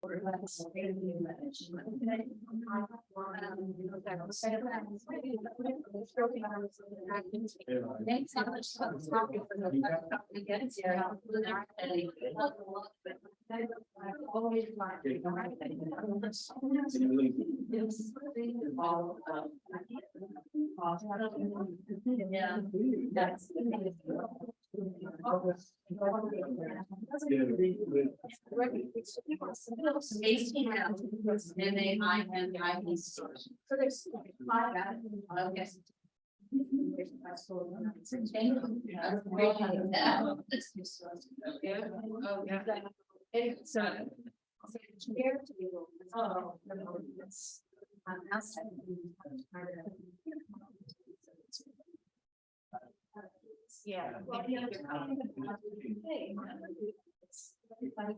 So there's five. Okay.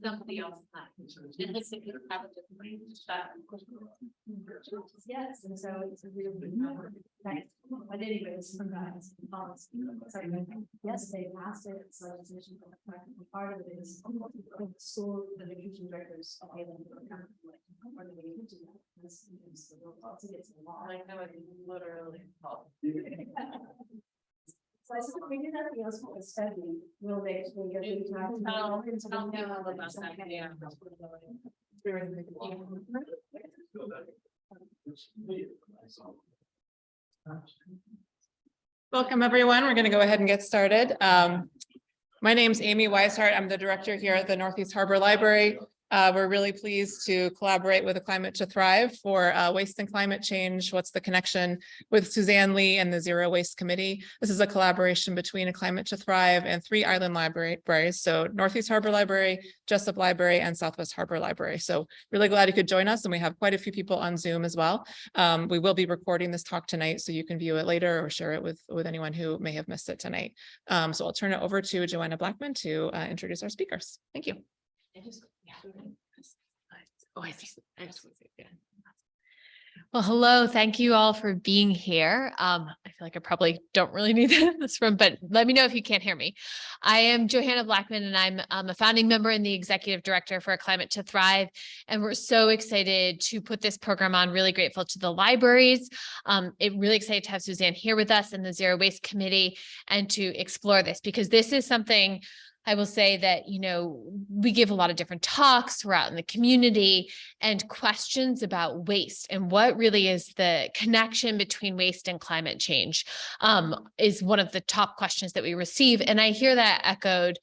Somebody else. Yes, and so it's a really nice. But anyways, sometimes policy. Yes, they passed it. It's legislation. Part of it is the school, the education directors. Okay, then or the way to do that. This is it's a law. I know it literally. So I said, if we did nothing else for the study, we'll basically get into that. I'll know about that. Yeah. Welcome, everyone. We're going to go ahead and get started. My name is Amy Weishart. I'm the director here at the Northeast Harbor Library. We're really pleased to collaborate with the Climate to Thrive for waste and climate change. What's the connection with Susanne Lee and the Zero Waste Committee? This is a collaboration between a Climate to Thrive and 3 island libraries. So Northeast Harbor Library, Jesup Library, and Southwest Harbor Library. So really glad you could join us. And we have quite a few people on Zoom as well. We will be recording this talk tonight, so you can view it later or share it with anyone who may have missed it tonight. So I'll turn it over to Joanna Blackman to introduce our speakers. Thank you. Oh, I see. Well, hello. Thank you all for being here. I feel like I probably don't really need this room, but let me know if you can't hear me. I am Johanna Blackman, and I'm a founding member and the executive director for Climate to Thrive. And we're so excited to put this program on, really grateful to the libraries. Really excited to have Susanne here with us and the Zero Waste Committee and to explore this, because this is something I will say that, you know, we give a lot of different talks. We're out in the community, and questions about waste and what really is the connection between waste and climate change is one of the top questions that we receive. And I hear that echoed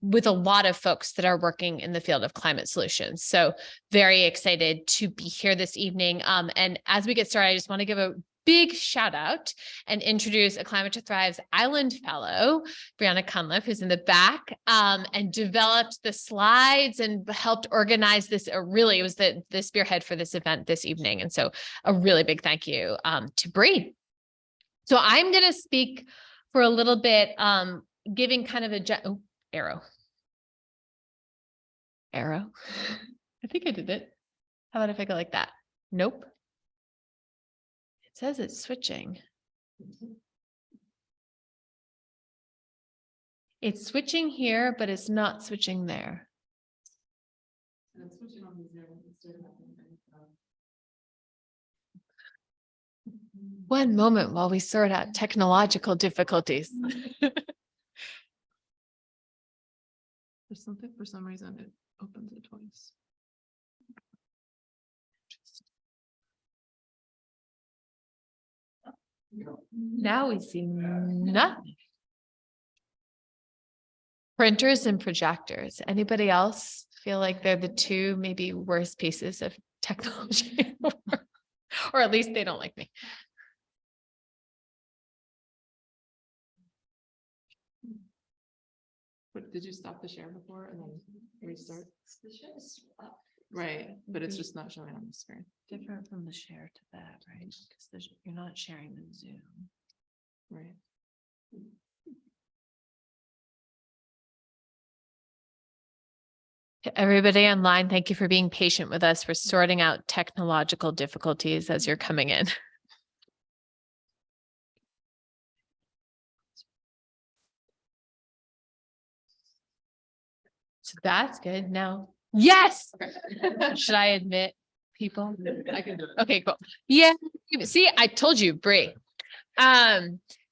with a lot of folks that are working in the field of climate solutions. So very excited to be here this evening. And as we get started, I just want to give a big shout out and introduce a Climate to Thrive's Island Fellow, Brianna Cunliffe, who's in the back, and developed the slides and helped organize this. Really, it was the spearhead for this event this evening. And so a really big thank you to Bree. So I'm going to speak for a little bit, giving kind of a arrow. I think I did it. How about if I go like that? Nope. It says it's switching. It's switching here, but it's not switching there. One moment while we sort out technological difficulties. There's something, for some reason, it opens it twice. Now we see nothing. Printers and projectors. Anybody else feel like they're the two maybe worst pieces of technology? Or at least they don't like me. But did you stop the share before and then restart? The share is up. Right, but it's just not showing on the screen. Different from the share to that, right? Because you're not sharing the Zoom. Right. To everybody online, thank you for being patient with us. We're sorting out technological difficulties as you're coming in. So that's good. Now Yes. Okay. Should I admit people? I can do it. Okay, cool. Yeah. See, I told you, Bree.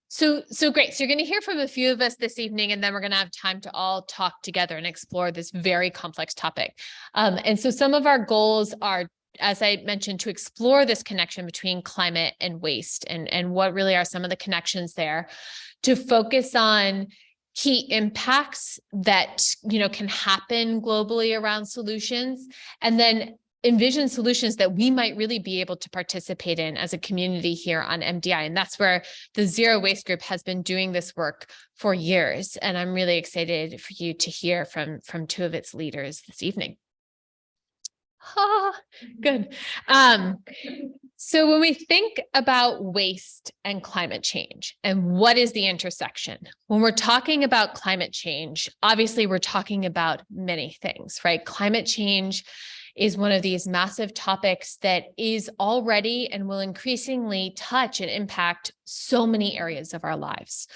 So great. So you're going to hear from a few of us this evening, and then we're going to have time to all talk together and explore this very complex topic. And so some of our goals are, as I mentioned, to explore this connection between climate and waste, and what really are some of the connections there, to focus on key impacts that, can happen globally around solutions, and then envision solutions that we might really be able to participate in as a community here on MDI. And that's where the Zero Waste Group has been doing this work for years. And I'm really excited for you to hear from two of its leaders this evening. Good. So when we think about waste and climate change and what is the intersection, when we're talking about climate change, obviously we're talking about many things, right? Climate change is one of these massive topics that is already and will increasingly touch and impact so many areas of our lives.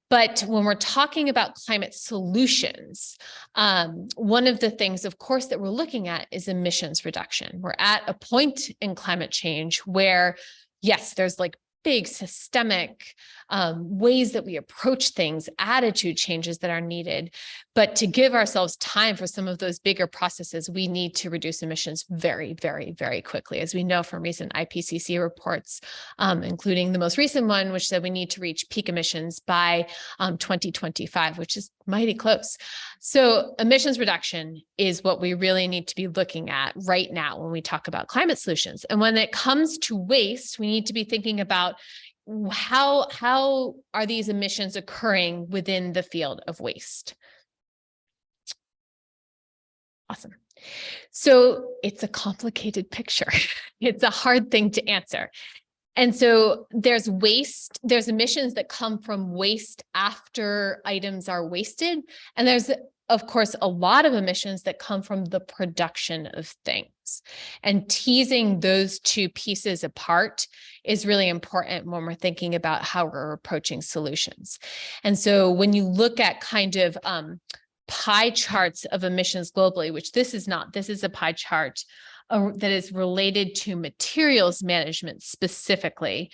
But when we're talking about climate solutions, one of the things, of course, that we're looking at is emissions reduction. We're at a point in climate change where, yes, there's like big systemic ways that we approach things, attitude changes that are needed. But to give ourselves time for some of those bigger processes, we need to reduce emissions very, very, very quickly, as we know from recent IPCC reports, including the most recent one, which said we need to reach peak emissions by 2025, which is mighty close. So emissions reduction is what we really need to be looking at right now when we talk about climate solutions. And when it comes to waste, we need to be thinking about how are these emissions occurring within the field of waste? Awesome. So it's a complicated picture. It's a hard thing to answer. And so there's waste, there's emissions that come from waste after items are wasted. And there's, of course, a lot of emissions that come from the production of things. And teasing those two pieces apart is really important when we're thinking about how we're approaching solutions. And so when you look at kind of pie charts of emissions globally, which this is a pie chart that is related to materials management specifically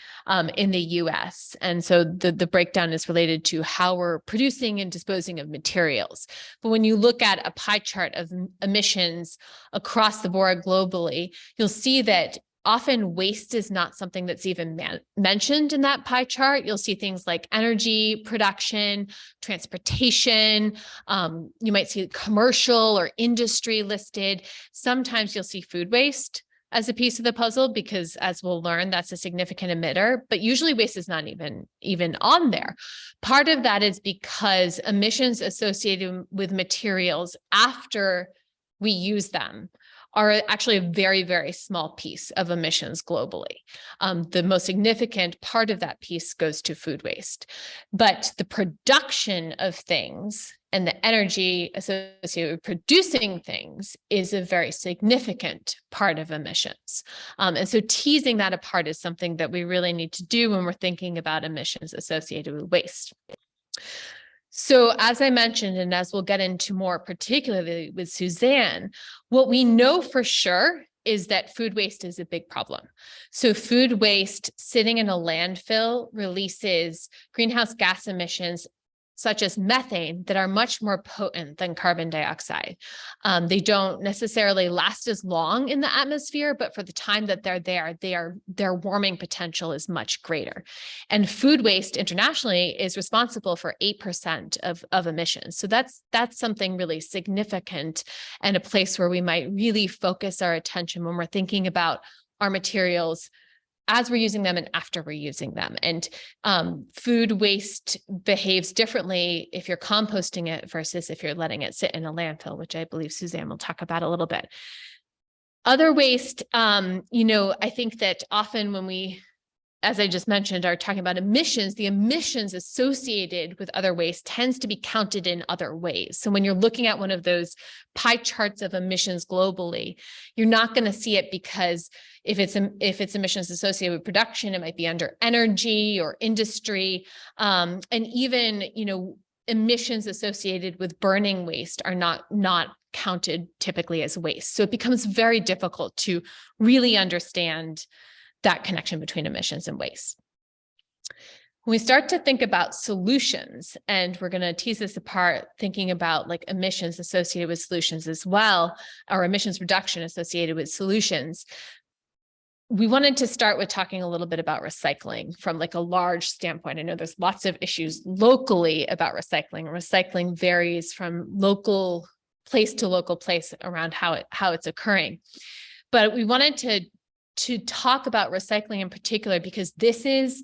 in the US. And so the breakdown is related to how we're producing and disposing of materials. But when you look at a pie chart of emissions across the board globally, you'll see that often waste is not something that's even mentioned in that pie chart. You'll see things like energy production, transportation. You might see commercial or industry listed. Sometimes you'll see food waste as a piece of the puzzle because, as we'll learn, that's a significant emitter. But usually waste is not even on there. Part of that is because emissions associated with materials after we use them are actually a very, very small piece of emissions globally. The most significant part of that piece goes to food waste. But the production of things and the energy associated with producing things is a very significant part of emissions. And so teasing that apart is something that we really need to do when we're thinking about emissions associated with waste. So as I mentioned, and as we'll get into more particularly with Susanne, what we know for sure is that food waste is a big problem. So food waste sitting in a landfill releases greenhouse gas emissions such as methane that are much more potent than carbon dioxide. They don't necessarily last as long in the atmosphere, but for the time that they're there, their warming potential is much greater. And food waste internationally is responsible for 8% of emissions. So that's something really significant and a place where we might really focus our attention when we're thinking about our materials as we're using them and after we're using them. And food waste behaves differently if you're composting it versus if you're letting it sit in a landfill, which I believe Susanne will talk about a little bit. Other waste, I think that often when we, as I just mentioned, are talking about emissions, the emissions associated with other waste tends to be counted in other ways. So when you're looking at one of those pie charts of emissions globally, you're not going to see it because if it's emissions associated with production, it might be under energy or industry, and even emissions associated with burning waste are not counted typically as waste. So it becomes very difficult to really understand that connection between emissions and waste. When we start to think about solutions, and we're going to tease this apart, thinking about like emissions associated with solutions as well, or emissions reduction associated with solutions, we wanted to start with talking a little bit about recycling from like a large standpoint. I know there's lots of issues locally about recycling. Recycling varies from local place to local place around how it's occurring. But we wanted to talk about recycling in particular because this is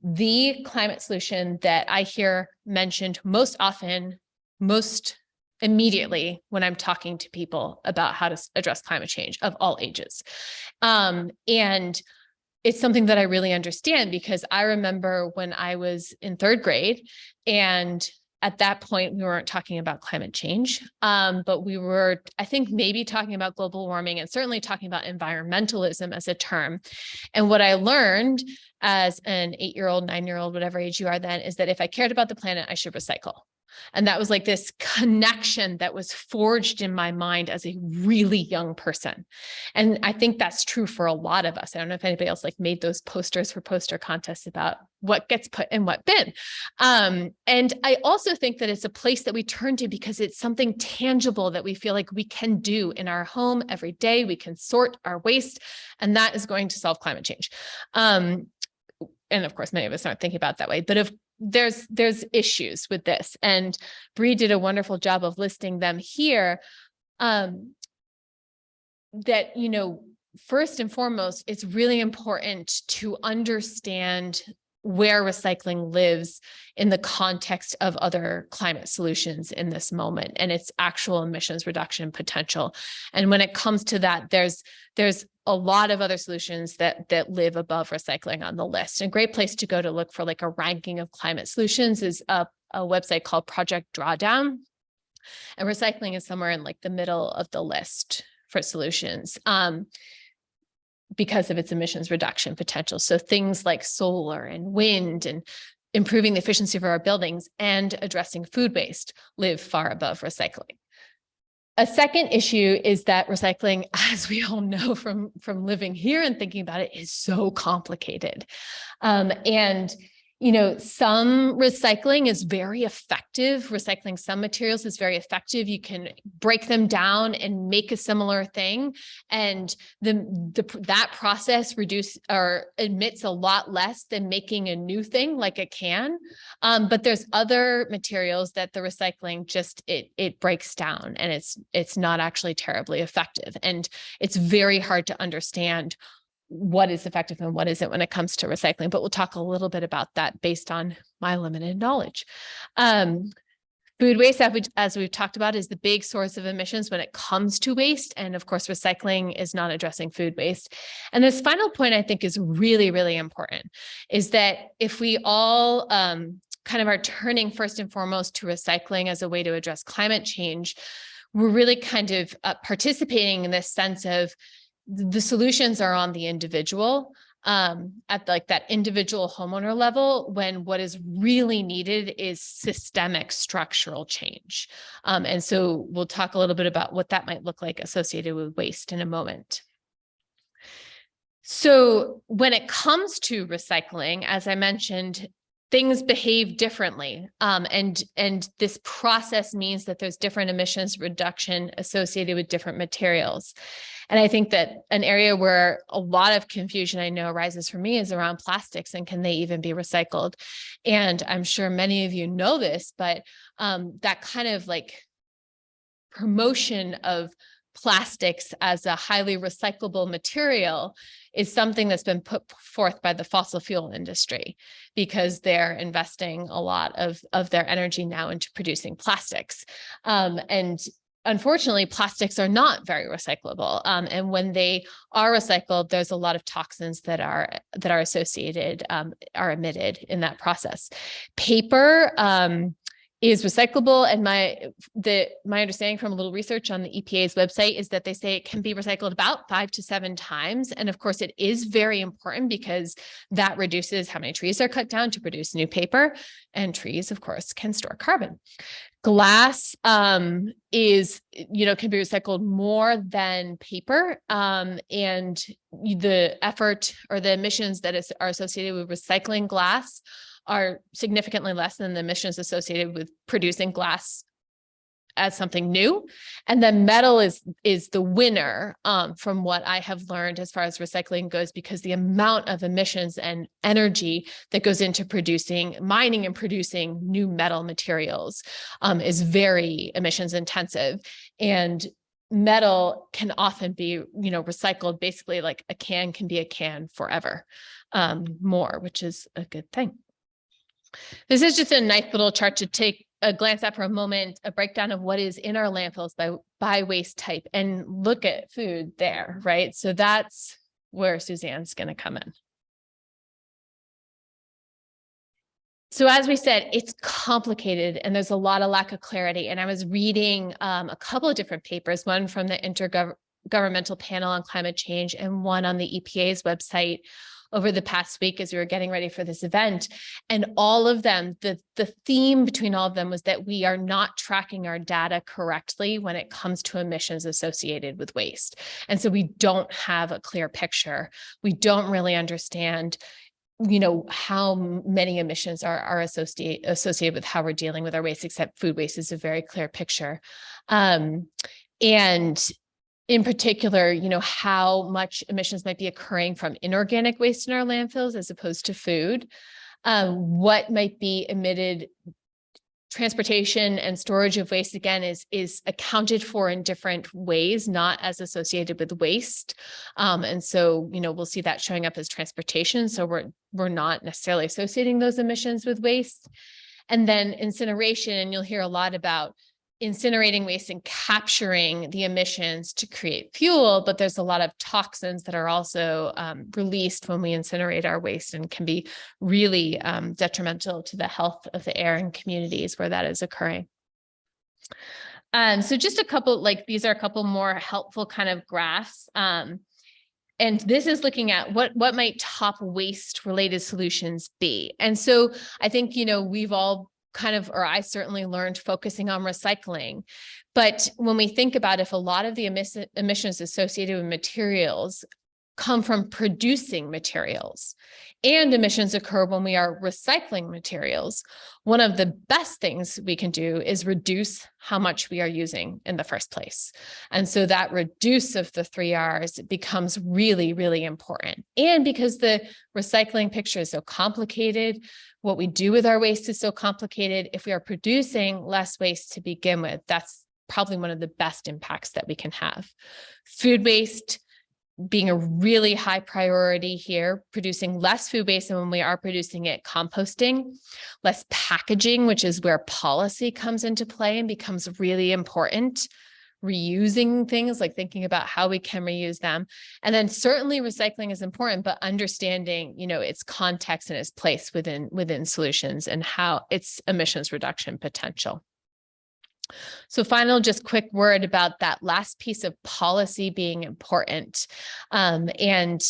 the climate solution that I hear mentioned most often, most immediately when I'm talking to people about how to address climate change of all ages. And it's something that I really understand because I remember when I was in third grade, and at that point, we weren't talking about climate change, but we were, I think, maybe talking about global warming and certainly talking about environmentalism as a term. And what I learned as an 8-year-old, 9-year-old, whatever age you are then, is that if I cared about the planet, I should recycle. And that was like this connection that was forged in my mind as a really young person. And I think that's true for a lot of us. I don't know if anybody else like made those posters for poster contests about what gets put in what bin. And I also think that it's a place that we turn to because it's something tangible that we feel like we can do in our home every day. We can sort our waste, and that is going to solve climate change. And of course, many of us aren't thinking about it that way, but there's issues with this, and Bree did a wonderful job of listing them here. That, first and foremost, it's really important to understand where recycling lives in the context of other climate solutions in this moment and its actual emissions reduction potential. And when it comes to that, there's a lot of other solutions that live above recycling on the list. And a great place to go to look for like a ranking of climate solutions is a website called Project Drawdown. And recycling is somewhere in like the middle of the list for solutions. Because of its emissions reduction potential. So things like solar and wind and improving the efficiency of our buildings and addressing food waste live far above recycling. A second issue is that recycling, as we all know from living here and thinking about it, is so complicated. Some recycling is very effective. Recycling some materials is very effective. You can break them down and make a similar thing. And that process emits a lot less than making a new thing like a can. But there's other materials that the recycling just, it breaks down and it's not actually terribly effective. And it's very hard to understand what is effective and what isn't when it comes to recycling, but we'll talk a little bit about that based on my limited knowledge. Food waste, as we've talked about, is the big source of emissions when it comes to waste. And of course, recycling is not addressing food waste. And this final point I think is really, really important, is that if we all kind of are turning first and foremost to recycling as a way to address climate change, we're really kind of participating in this sense of the solutions are on the individual at like that individual homeowner level, when what is really needed is systemic structural change. And so we'll talk a little bit about what that might look like associated with waste in a moment. So when it comes to recycling, as I mentioned, things behave differently. And this process means that there's different emissions reduction associated with different materials. And I think that an area where a lot of confusion I know arises for me is around plastics and can they even be recycled? And I'm sure many of you know this, but that kind of like promotion of plastics as a highly recyclable material is something that's been put forth by the fossil fuel industry, because they're investing a lot of their energy now into producing plastics. And unfortunately, plastics are not very recyclable. And when they are recycled, there's a lot of toxins that are associated, are emitted in that process. Paper is recyclable. And my understanding from a little research on the EPA's website is that they say it can be recycled about 5 to 7 times. And of course, it is very important because that reduces how many trees are cut down to produce new paper, and trees, of course, can store carbon. Glass can be recycled more than paper, and the effort or the emissions that are associated with recycling glass are significantly less than the emissions associated with producing glass as something new. And then metal is the winner from what I have learned as far as recycling goes, because the amount of emissions and energy that goes into mining and producing new metal materials is very emissions intensive. And metal can often be, recycled, basically like a can can be a can forever more, which is a good thing. This is just a nice little chart to take a glance at for a moment, a breakdown of what is in our landfills by waste type, and look at food there, right? So that's where Suzanne's going to come in. So as we said, it's complicated and there's a lot of lack of clarity. And I was reading a couple of different papers, one from the Intergovernmental Panel on Climate Change and one on the EPA's website over the past week as we were getting ready for this event. And all of them, the theme between all of them was that we are not tracking our data correctly when it comes to emissions associated with waste. And so we don't have a clear picture. We don't really understand how many emissions are associated with how we're dealing with our waste, except food waste is a very clear picture. And in particular, how much emissions might be occurring from inorganic waste in our landfills as opposed to food, what might be emitted. Transportation and storage of waste, again, is accounted for in different ways, not as associated with waste. And so, we'll see that showing up as transportation. So we're not necessarily associating those emissions with waste. And then incineration, and you'll hear a lot about incinerating waste and capturing the emissions to create fuel, but there's a lot of toxins that are also released when we incinerate our waste and can be really detrimental to the health of the air and communities where that is occurring. So just a couple, these are a couple more helpful kind of graphs. And this is looking at what might top waste related solutions be. And so I think, we've all or I certainly learned focusing on recycling. But when we think about if a lot of the emissions associated with materials come from producing materials and emissions occur when we are recycling materials, one of the best things we can do is reduce how much we are using in the first place. And so that reduce of the 3 R's becomes really, really important. And because the recycling picture is so complicated, what we do with our waste is so complicated. If we are producing less waste to begin with, that's probably one of the best impacts that we can have. Food waste being a really high priority here, producing less food waste, and when we are producing it, composting, less packaging, which is where policy comes into play and becomes really important, reusing things, like thinking about how we can reuse them. And then certainly recycling is important, but understanding, its context and its place within solutions and how its emissions reduction potential. So final, just quick word about that last piece of policy being important. And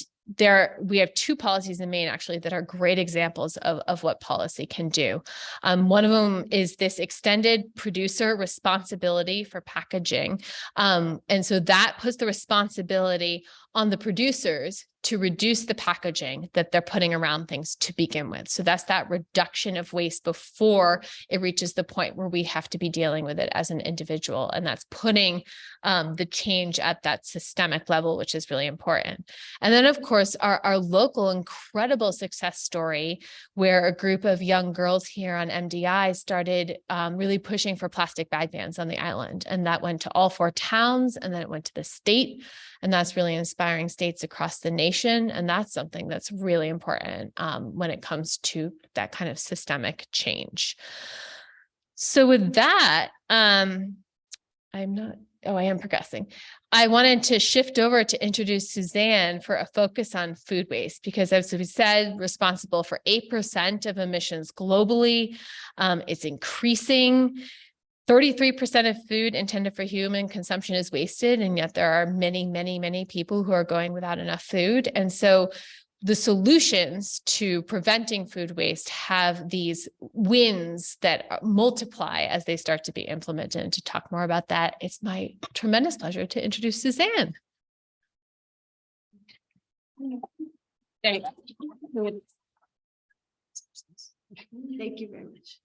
we have 2 policies in Maine actually that are great examples of what policy can do. One of them is this extended producer responsibility for packaging. And so that puts the responsibility on the producers to reduce the packaging that they're putting around things to begin with. So that's that reduction of waste before it reaches the point where we have to be dealing with it as an individual. And that's putting the change at that systemic level, which is really important. And then, of course, our local incredible success story, where a group of young girls here on MDI started really pushing for plastic bag bans on the island. And that went to all 4 towns, and then it went to the state. And that's really inspiring states across the nation. And that's something that's really important when it comes to that kind of systemic change. So with that, I am progressing. I wanted to shift over to introduce Suzanne for a focus on food waste, because as we said, responsible for 8% of emissions globally. It's increasing. 33% of food intended for human consumption is wasted, and yet there are many, many, many people who are going without enough food. And so the solutions to preventing food waste have these wins that multiply as they start to be implemented. And to talk more about that, it's my tremendous pleasure to introduce Suzanne. Thank you very much.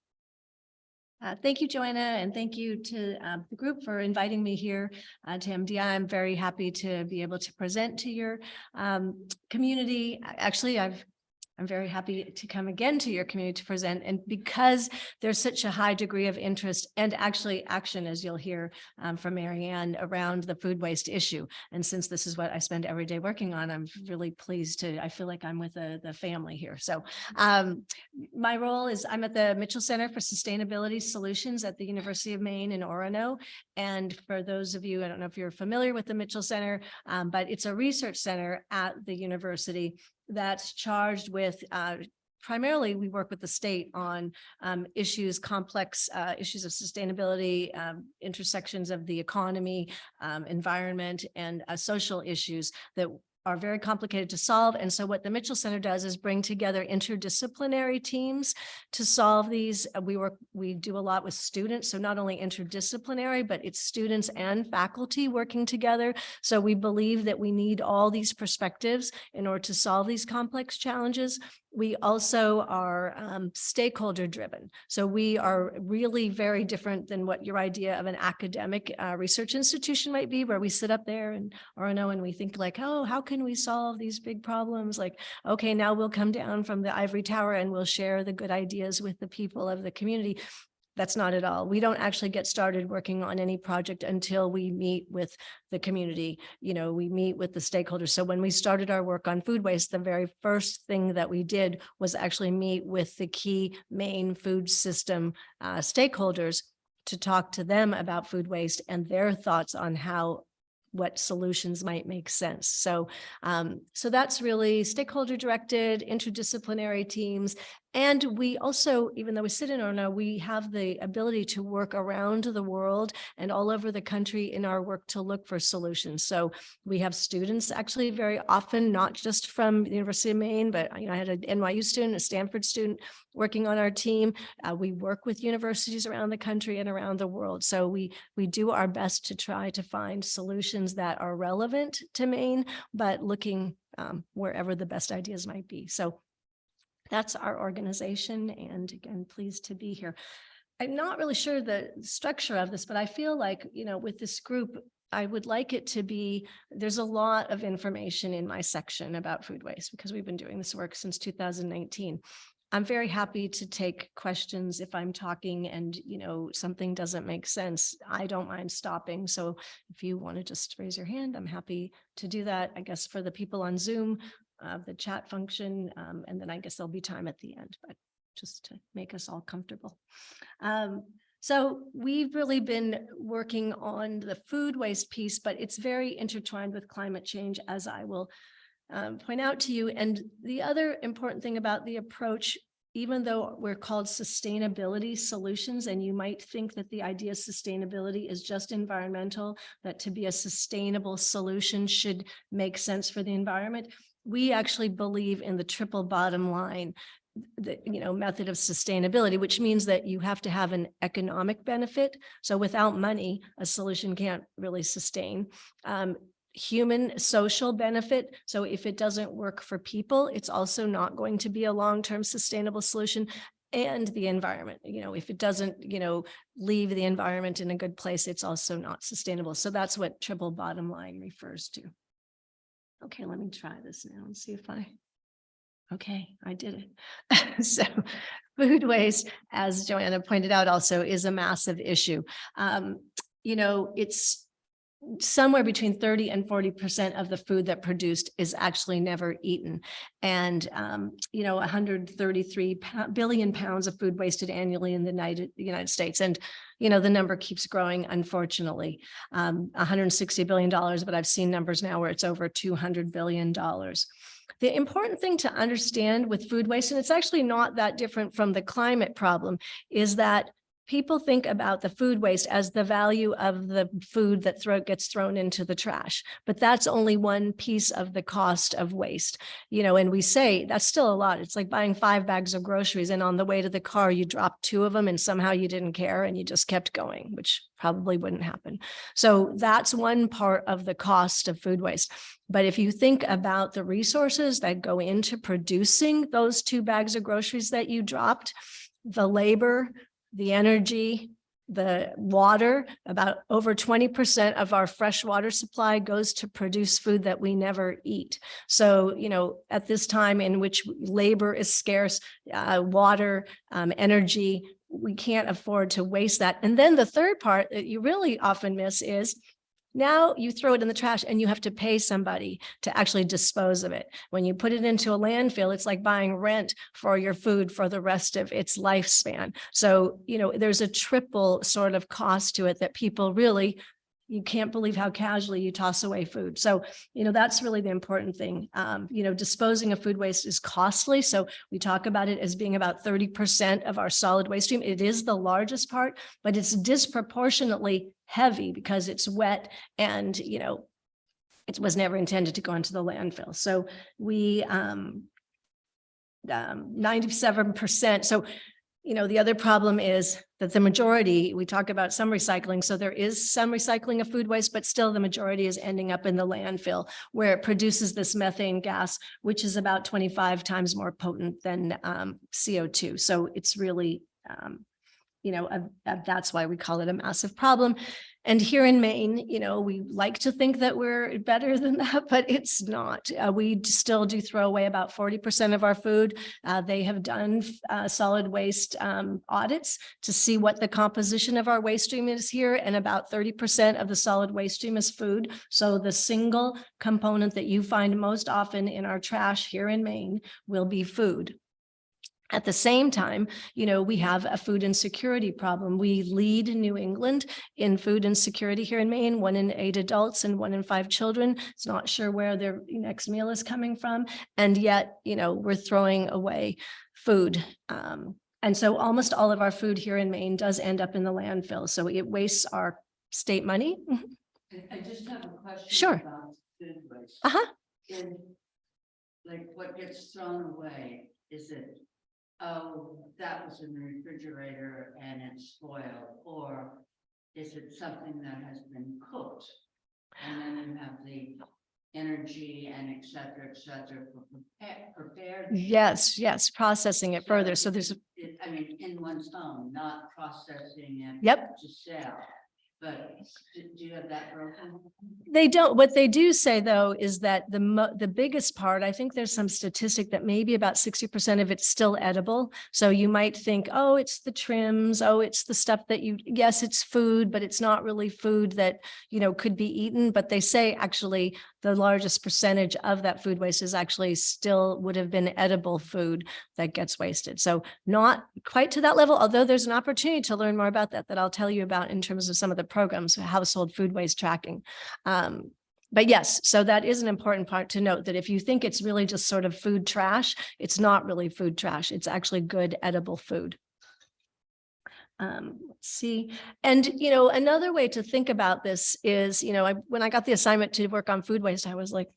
Thank you, Joanna, and thank you to the group for inviting me here to MDI. I'm very happy to be able to present to your community. Actually, I'm very happy to come again to your community to present, and because there's such a high degree of interest and actually action, as you'll hear from Marianne, around the food waste issue. And since this is what I spend every day working on, I'm really pleased I feel like I'm with the family here. So my role is I'm at the Mitchell Center for Sustainability Solutions at the University of Maine in Orono. And for those of you, I don't know if you're familiar with the Mitchell Center, but it's a research center at the university that's charged with primarily we work with the state on complex issues of sustainability, intersections of the economy, environment, and social issues that are very complicated to solve. And so what the Mitchell Center does is bring together interdisciplinary teams to solve these. We do a lot with students, so not only interdisciplinary, but it's students and faculty working together. So we believe that we need all these perspectives in order to solve these complex challenges. We also are stakeholder driven. So we are really very different than what your idea of an academic research institution might be, where we sit up there and we think like, oh, how can we solve these big problems? Like, okay, now we'll come down from the ivory tower and we'll share the good ideas with the people of the community. That's not at all. We don't actually get started working on any project until we meet with the community. We meet with the stakeholders. So when we started our work on food waste, the very first thing that we did was actually meet with the key Maine food system stakeholders to talk to them about food waste and their thoughts on what solutions might make sense. So that's really stakeholder directed, interdisciplinary teams. And we also, even though we sit in Orono, we have the ability to work around the world and all over the country in our work to look for solutions. So we have students actually very often, not just from the University of Maine, but I had an NYU student, a Stanford student working on our team. We work with universities around the country and around the world. So we do our best to try to find solutions that are relevant to Maine, but looking wherever the best ideas might be. So that's our organization. And again, pleased to be here. I'm not really sure the structure of this, but I feel like, with this group, I would like it to be, there's a lot of information in my section about food waste because we've been doing this work since 2019. I'm very happy to take questions if I'm talking and, something doesn't make sense. I don't mind stopping. So if you want to just raise your hand, I'm happy to do that. I guess for the people on Zoom, the chat function, and then I guess there'll be time at the end, but just to make us all comfortable. So we've really been working on the food waste piece, but it's very intertwined with climate change, as I will point out to you. And the other important thing about the approach, even though we're called sustainability solutions, and you might think that the idea of sustainability is just environmental, that to be a sustainable solution should make sense for the environment, we actually believe in the triple bottom line, the method of sustainability, which means that you have to have an economic benefit. So without money, a solution can't really sustain. Human social benefit. So if it doesn't work for people, it's also not going to be a long-term sustainable solution. And the environment, if it doesn't, leave the environment in a good place, it's also not sustainable. So that's what triple bottom line refers to. Okay, let me try this now and see if okay, I did it. So food waste, as Joanna pointed out, also is a massive issue. It's somewhere between 30 and 40% of the food that produced is actually never eaten. And, 133 billion pounds of food wasted annually in the United States. And, the number keeps growing, unfortunately, $160 billion, but I've seen numbers now where it's over $200 billion. The important thing to understand with food waste, and it's actually not that different from the climate problem, is that people think about the food waste as the value of the food that gets thrown into the trash, but that's only one piece of the cost of waste, and we say that's still a lot. It's like buying 5 bags of groceries and on the way to the car, you dropped 2 of them and somehow you didn't care and you just kept going, which probably wouldn't happen. So that's one part of the cost of food waste. But if you think about the resources that go into producing those 2 bags of groceries that you dropped, the labor, the energy, the water, about over 20% of our fresh water supply goes to produce food that we never eat. So, at this time in which labor is scarce, water, energy, we can't afford to waste that. And then the third part that you really often miss is now you throw it in the trash and you have to pay somebody to actually dispose of it. When you put it into a landfill, it's like buying rent for your food for the rest of its lifespan. So, there's a triple sort of cost to it that people really, you can't believe how casually you toss away food. So, that's really the important thing. Disposing of food waste is costly. So we talk about it as being about 30% of our solid waste stream. It is the largest part, but it's disproportionately heavy because it's wet and, it was never intended to go into the landfill. So we, 97%. So, the other problem is that the majority, we talk about some recycling. So there is some recycling of food waste, but still the majority is ending up in the landfill where it produces this methane gas, which is about 25 times more potent than CO2. So it's really, that's why we call it a massive problem. And here in Maine, we like to think that we're better than that, but it's not. We still do throw away about 40% of our food. They have done solid waste audits to see what the composition of our waste stream is here, and about 30% of the solid waste stream is food. So the single component that you find most often in our trash here in Maine will be food. At the same time, we have a food insecurity problem. We lead New England in food insecurity here in Maine, 1 in 8 adults and 1 in 5 children. It's not sure where their next meal is coming from. And yet, we're throwing away food. And so almost all of our food here in Maine does end up in the landfill. So it wastes our state money. I just have a question. Sure. About food waste. And like what gets thrown away, is it, oh, that was in the refrigerator and it's spoiled, or is it something that has been cooked? And then you have the energy and et cetera, for prepared. Yes, processing it further. So there's, in one's home, not processing it. Yep. To sell. But do you have that broken? They don't. What they do say, though, is that the biggest part, I think there's some statistic that maybe about 60% of it's still edible. So you might think, oh, it's the trims. Oh, it's the stuff that yes, it's food, but it's not really food that, could be eaten. But they say actually the largest percentage of that food waste is actually still would have been edible food that gets wasted. So not quite to that level, although there's an opportunity to learn more about that I'll tell you about in terms of some of the programs, household food waste tracking. But yes, so that is an important part to note, that if you think it's really just sort of food trash, it's not really food trash. It's actually good edible food. Let's see. And, another way to think about this is, when I got the assignment to work on food waste, I was like,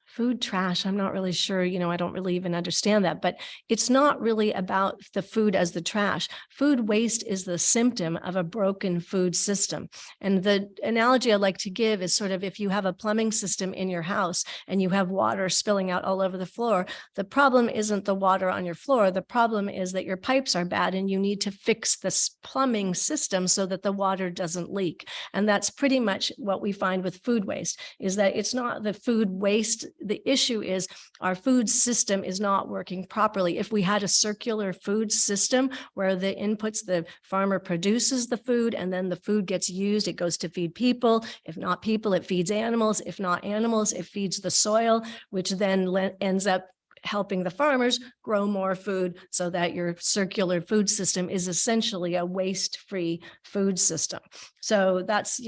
food trash, I'm not really sure, I don't really even understand that, but it's not really about the food as the trash. Food waste is the symptom of a broken food system. And the analogy I like to give is sort of if you have a plumbing system in your house and you have water spilling out all over the floor, the problem isn't the water on your floor. The problem is that your pipes are bad and you need to fix this plumbing system so that the water doesn't leak. And that's pretty much what we find with food waste, is that it's not the food waste the issue is our food system is not working properly. If we had a circular food system where the inputs, the farmer produces the food and then the food gets used, it goes to feed people. If not people, it feeds animals. If not animals, it feeds the soil, which then ends up helping the farmers grow more food so that your circular food system is essentially a waste-free food system. So that's,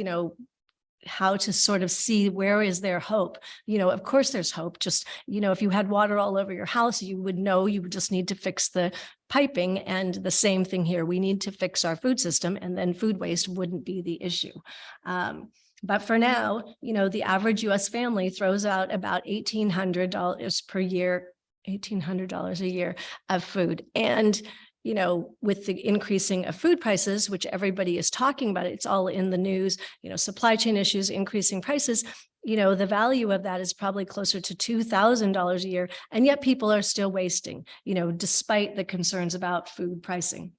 how to sort of see where is there hope. Of course there's hope. Just, if you had water all over your house, you would know you would just need to fix the piping. And the same thing here. We need to fix our food system, and then food waste wouldn't be the issue. But for now, the average US family throws out about $1,800 per year, $1,800 a year of food. And with the increasing of food prices, which everybody is talking about, it's all in the news, supply chain issues, increasing prices, the value of that is probably closer to $2,000 a year. And yet people are still wasting, despite the concerns about food pricing.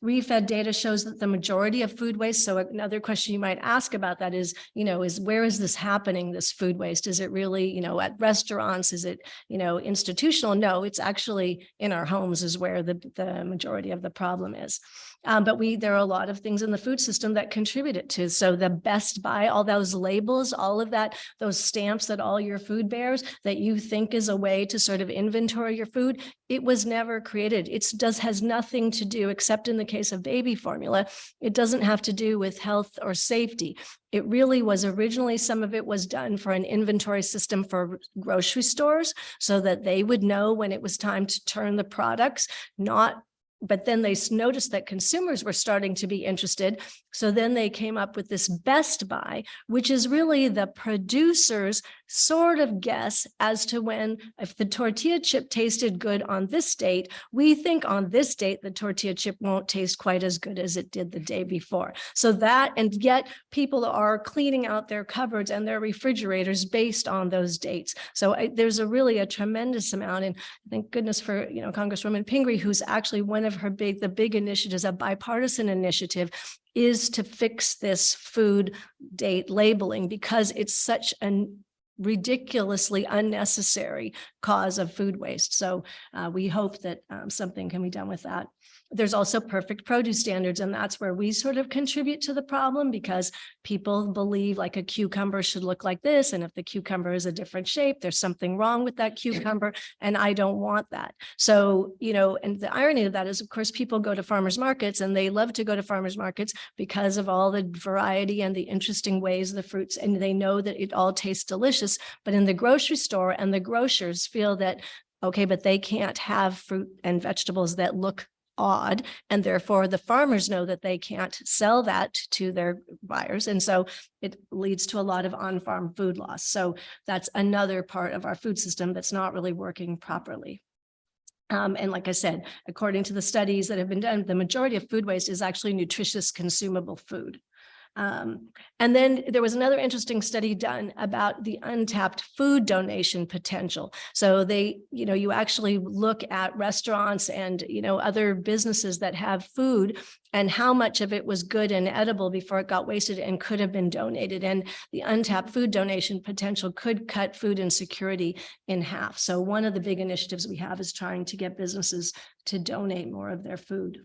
Refed data shows that the majority of food waste. So another question you might ask about that is, where is this happening, this food waste? Is it really, at restaurants? Is it, institutional? No, it's actually in our homes is where the majority of the problem is. But there are a lot of things in the food system that contribute it to. So the Best Buy, all those labels, all of that, those stamps that all your food bears that you think is a way to sort of inventory your food, it was never created. Has nothing to do, except in the case of baby formula, it doesn't have to do with health or safety. It really was originally, some of it was done for an inventory system for grocery stores so that they would know when it was time to turn the products, but then they noticed that consumers were starting to be interested. So then they came up with this Best Buy, which is really the producer's sort of guess as to if the tortilla chip tasted good on this date, we think on this date, the tortilla chip won't taste quite as good as it did the day before. So and yet people are cleaning out their cupboards and their refrigerators based on those dates. So there's really a tremendous amount. And thank goodness for, Congresswoman Pingree, who's actually one of the big initiatives, a bipartisan initiative, is to fix this food date labeling, because it's such a ridiculously unnecessary cause of food waste. So we hope that something can be done with that. There's also perfect produce standards, and that's where we sort of contribute to the problem, because people believe like a cucumber should look like this, and if the cucumber is a different shape, there's something wrong with that cucumber, and I don't want that. So, and the irony of that is, of course, people go to farmers markets, and they love to go to farmers markets because of all the variety and the interesting ways the fruits, and they know that it all tastes delicious. But in the grocery store, and the grocers feel that, okay, but they can't have fruit and vegetables that look odd, and therefore the farmers know that they can't sell that to their buyers, and so it leads to a lot of on-farm food loss. So that's another part of our food system that's not really working properly. And like I said, according to the studies that have been done, the majority of food waste is actually nutritious consumable food. And then there was another interesting study done about the untapped food donation potential. So you actually look at restaurants and, other businesses that have food, and how much of it was good and edible before it got wasted and could have been donated. And the untapped food donation potential could cut food insecurity in half. So one of the big initiatives we have is trying to get businesses to donate more of their food.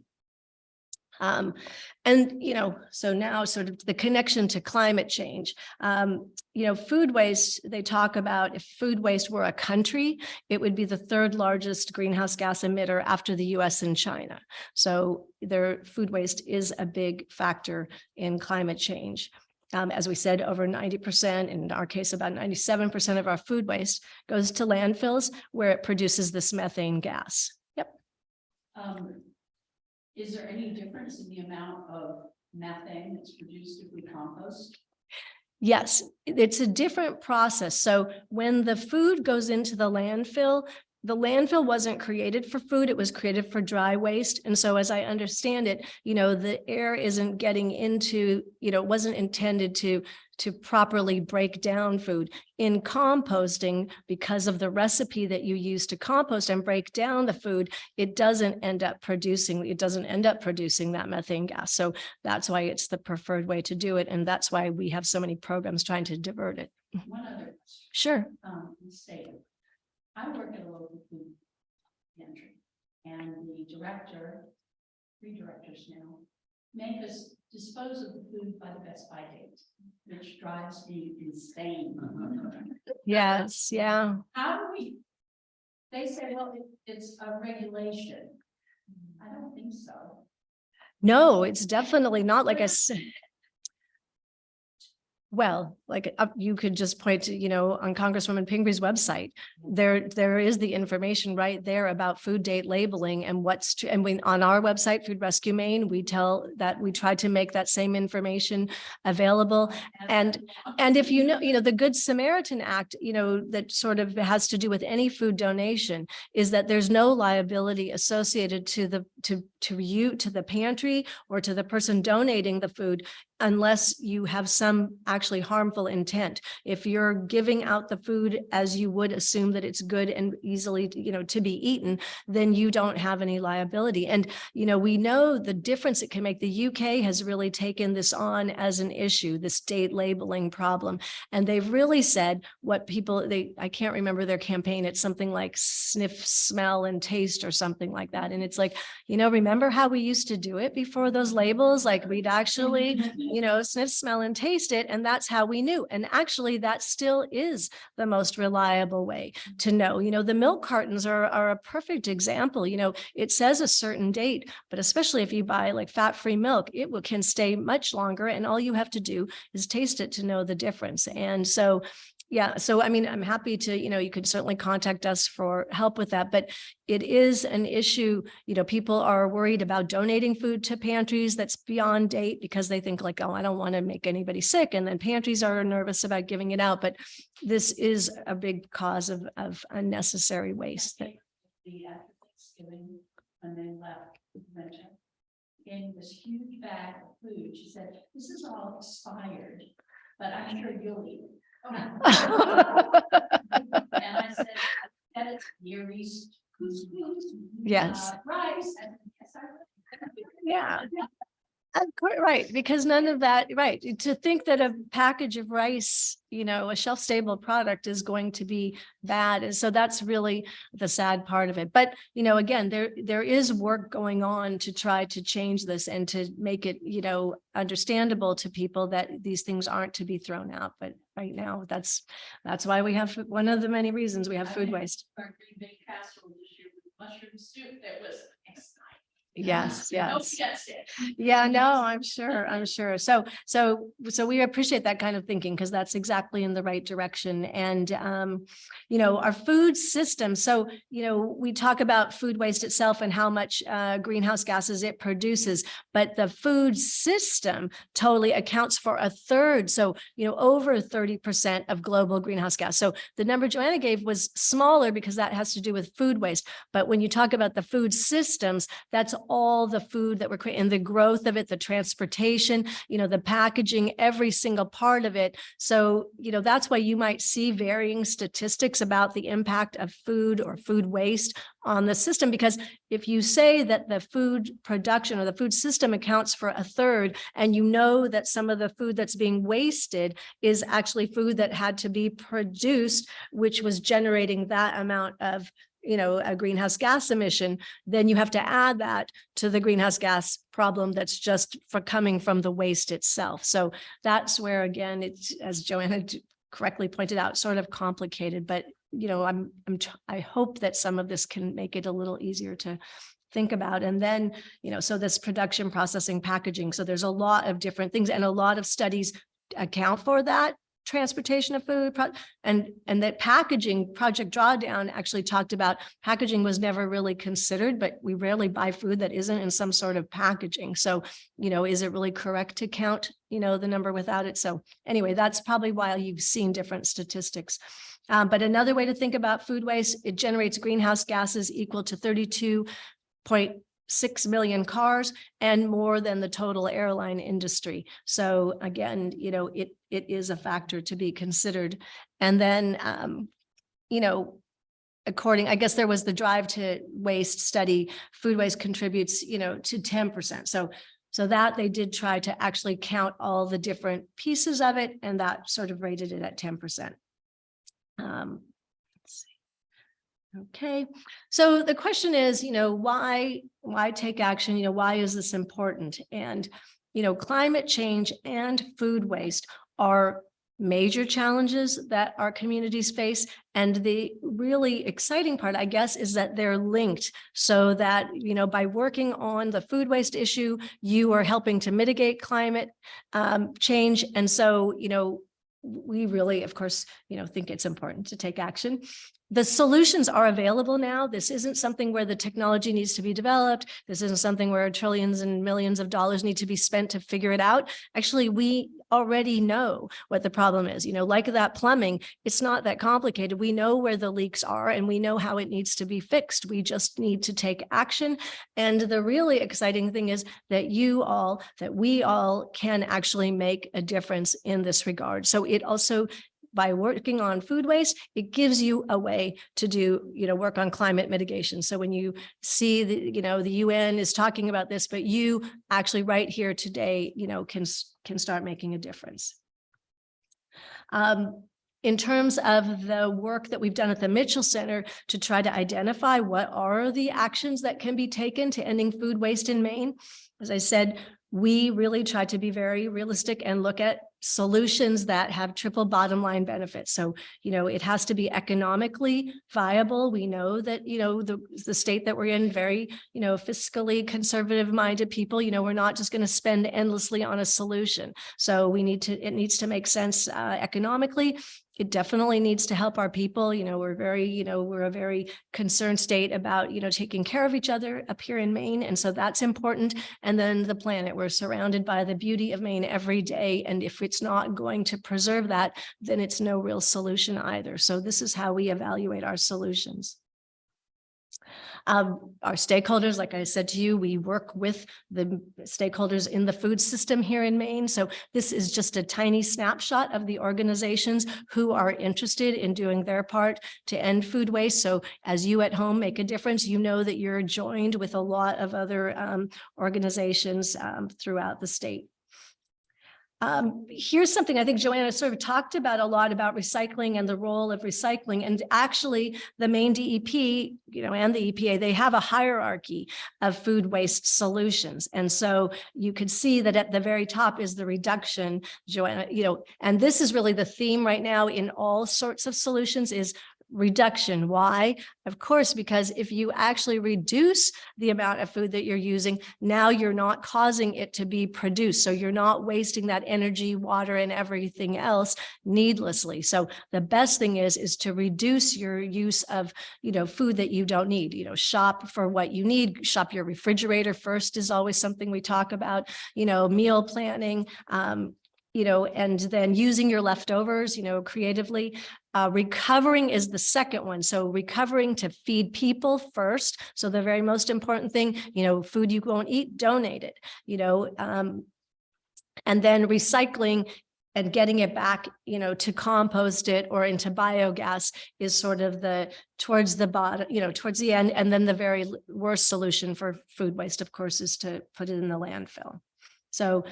So now sort of the connection to climate change, food waste, they talk about if food waste were a country, it would be the third largest greenhouse gas emitter after the US and China. So their food waste is a big factor in climate change. As we said, over 90%, in our case, about 97% of our food waste goes to landfills where it produces this methane gas. Yep. Is there any difference in the amount of methane that's produced if we compost? Yes, it's a different process. So when the food goes into the landfill wasn't created for food, it was created for dry waste. And so as I understand it, the air isn't getting into, it wasn't intended to properly break down food. In composting, because of the recipe that you use to compost and break down the food, it doesn't end up producing that methane gas. So that's why it's the preferred way to do it. And that's why we have so many programs trying to divert it. One other question, Sure. state. I work at a local food pantry, and the director, 3 directors now, make us dispose of the food by the best by date, which drives me insane. Yes. Yeah. How do we? They say, well, it's a regulation. I don't think so. No, it's definitely not like I said. Well, like you could just point to, on Congresswoman Pingree's website, there is the information right there about food date labeling and what's true. And on our website, Food Rescue Maine, we try to make that same information available. And if the Good Samaritan Act, that sort of has to do with any food donation, is that there's no liability associated to the pantry or to the person donating the food, unless you have some actually harmful intent. If you're giving out the food as you would assume that it's good and easily, to be eaten, then you don't have any liability. And, we know the difference it can make. The UK has really taken this on as an issue, this date labeling problem. And they've really said what I can't remember their campaign. It's something like sniff, smell, and taste or something like that. And it's like, remember how we used to do it before those labels? Like we'd actually sniff, smell, and taste it. And that's how we knew. And actually that still is the most reliable way to know. The milk cartons are a perfect example. It says a certain date, but especially if you buy like fat-free milk, it can stay much longer. And all you have to do is taste it to know the difference. And so yeah. So, I'm happy to, you could certainly contact us for help with that, but it is an issue. People are worried about donating food to pantries that's beyond date because they think like, oh, I don't want to make anybody sick. And then pantries are nervous about giving it out. But this is a big cause of unnecessary waste. The after Thanksgiving, when they left the winter, in this huge bag of food, she said, this is all expired, but I'm sure you'll eat it. And I said, that it's Near East couscous. Yes. Rice. And yes, Yeah. Of course, right, because none of that, right, to think that a package of rice, a shelf-stable product is going to be bad. And so that's really the sad part of it. But, again, there is work going on to try to change this and to make it, understandable to people that these things aren't to be thrown out. But right now, that's why we have, one of the many reasons we have food waste. our big casserole this year with mushroom soup that was exciting. Yes, yes. Yes, it. Yeah, no, I'm sure. So we appreciate that kind of thinking because that's exactly in the right direction. And, our food system. So, we talk about food waste itself and how much greenhouse gases it produces, but the food system totally accounts for 1/3. So, over 30% of global greenhouse gas. So the number Joanna gave was smaller because that has to do with food waste. But when you talk about the food systems, that's all the food that we're creating, and the growth of it, the transportation, the packaging, every single part of it. So, that's why you might see varying statistics about the impact of food or food waste on the system. Because if you say that the food production or the food system accounts for 1/3, and that some of the food that's being wasted is actually food that had to be produced, which was generating that amount of a greenhouse gas emission, then you have to add that to the greenhouse gas problem that's just coming from the waste itself. So that's where, again, it's, as Joanna correctly pointed out, sort of complicated, but I hope that some of this can make it a little easier to think about. And then, so this production, processing, packaging. So there's a lot of different things, and a lot of studies account for that. Transportation of food and that packaging. Project Drawdown actually talked about packaging was never really considered, but we rarely buy food that isn't in some sort of packaging. So, is it really correct to count, the number without it? So anyway, that's probably why you've seen different statistics. But another way to think about food waste, it generates greenhouse gases equal to 32.6 million cars and more than the total airline industry. So again, it is a factor to be considered. And then, I guess there was the Drive to Waste study, food waste contributes, to 10%. So So that they did try to actually count all the different pieces of it, and that sort of rated it at 10%. Let's see. Okay, so the question is, why take action? Why is this important? And, climate change and food waste are major challenges that our communities face. And the really exciting part, I guess, is that they're linked, so that, by working on the food waste issue, you are helping to mitigate climate change. And so, we really, of course, think it's important to take action. The solutions are available now. This isn't something where the technology needs to be developed. This isn't something where trillions and millions of dollars need to be spent to figure it out. Actually, we already know what the problem is. Like that plumbing, it's not that complicated. We know where the leaks are and we know how it needs to be fixed. We just need to take action. And the really exciting thing is that we all can actually make a difference in this regard. So it also, by working on food waste, it gives you a way to do, work on climate mitigation. So when you see the UN is talking about this, but you actually right here today, can start making a difference. In terms of the work that we've done at the Mitchell Center to try to identify what are the actions that can be taken to ending food waste in Maine, as I said, we really try to be very realistic and look at solutions that have triple bottom line benefits. So, it has to be economically viable. We know that, the state that we're in, very, fiscally conservative minded people, we're not just going to spend endlessly on a solution. So it needs to make sense economically. It definitely needs to help our people. We're a very concerned state about, taking care of each other up here in Maine. And so that's important. And then the planet, we're surrounded by the beauty of Maine every day. And if it's not going to preserve that, then it's no real solution either. So this is how we evaluate our solutions. Our stakeholders, like I said to you, we work with the stakeholders in the food system here in Maine. So this is just a tiny snapshot of the organizations who are interested in doing their part to end food waste. So as you at home make a difference, that you're joined with a lot of other organizations throughout the state. Here's something I think Joanna sort of talked about a lot about recycling and the role of recycling. And actually the Maine DEP, and the EPA, they have a hierarchy of food waste solutions. And so you could see that at the very top is the reduction, Joanna, and this is really the theme right now in all sorts of solutions is reduction. Why? Of course, because if you actually reduce the amount of food that you're using, now you're not causing it to be produced. So you're not wasting that energy, water, and everything else needlessly. So the best thing is to reduce your use of, food that you don't need. Shop for what you need. Shop your refrigerator first is always something we talk about, meal planning, and then using your leftovers, creatively. Recovering is the second one. So recovering to feed people first. So the very most important thing, food you won't eat, donate it, and then recycling and getting it back, to compost it or into biogas is sort of towards the bottom, towards the end. And then the very worst solution for food waste, of course, is to put it in the landfill. So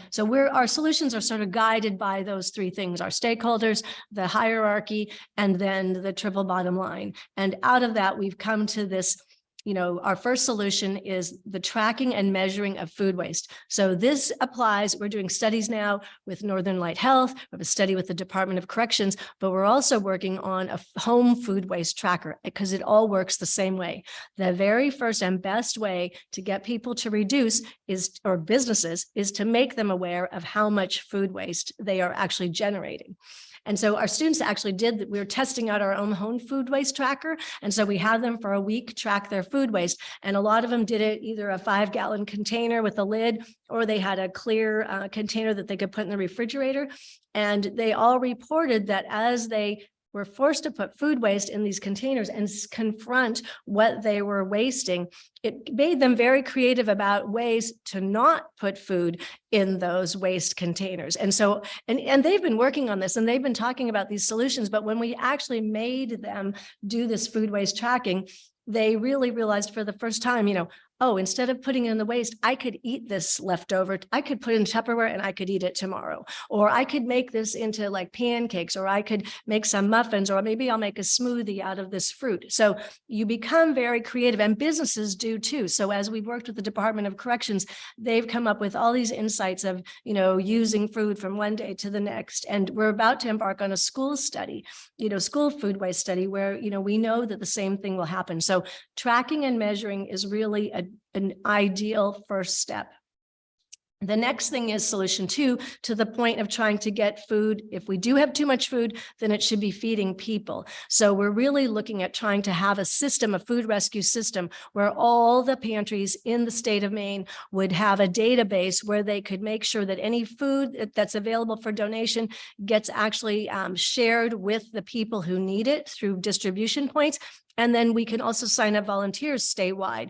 our solutions are sort of guided by those three things: our stakeholders, the hierarchy, and then the triple bottom line. And out of that, we've come to this, our first solution is the tracking and measuring of food waste. So this applies, we're doing studies now with Northern Light Health, we have a study with the Department of Corrections, but we're also working on a home food waste tracker because it all works the same way. The very first and best way to get people to reduce or businesses, is to make them aware of how much food waste they are actually generating. And so our students actually we were testing out our own home food waste tracker. And so we had them for a week track their food waste. And a lot of them did it either a 5-gallon container with a lid, or they had a clear container that they could put in the refrigerator. And they all reported that as they were forced to put food waste in these containers and confront what they were wasting, it made them very creative about ways to not put food in those waste containers. And so, and they've been working on this and they've been talking about these solutions, but when we actually made them do this food waste tracking, they really realized for the first time, oh, instead of putting it in the waste, I could eat this leftover. I could put it in Tupperware and I could eat it tomorrow. Or I could make this into like pancakes, or I could make some muffins, or maybe I'll make a smoothie out of this fruit. So you become very creative, and businesses do too. So as we've worked with the Department of Corrections, they've come up with all these insights of, using food from one day to the next. And we're about to embark on a school study, school food waste study where, we know that the same thing will happen. So tracking and measuring is really an ideal first step. The next thing is solution 2, to the point of trying to get food. If we do have too much food, then it should be feeding people. So we're really looking at trying to have a system, a food rescue system, where all the pantries in the state of Maine would have a database where they could make sure that any food that's available for donation gets actually shared with the people who need it through distribution points. And then we can also sign up volunteers statewide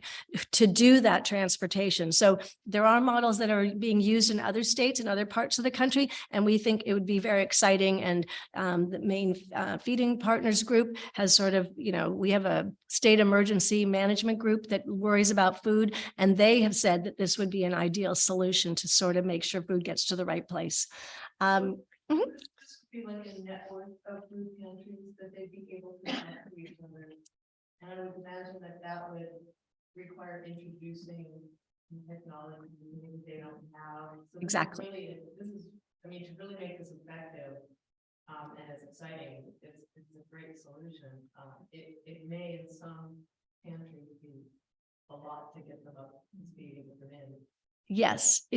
to do that transportation. So there are models that are being used in other states and other parts of the country, and we think it would be very exciting. And the Maine Feeding Partners Group has sort of, we have a state emergency management group that worries about food, and they have said that this would be an ideal solution to sort of make sure food gets to the right place. This would be like a network of food pantries that they'd be able to connect to each other. And I would imagine that would require introducing technology maybe they don't have. So Exactly. This is, to really make this effective and as exciting, it's a great solution. It may in some pantries be a lot to get them up to speed and get them in. Yes,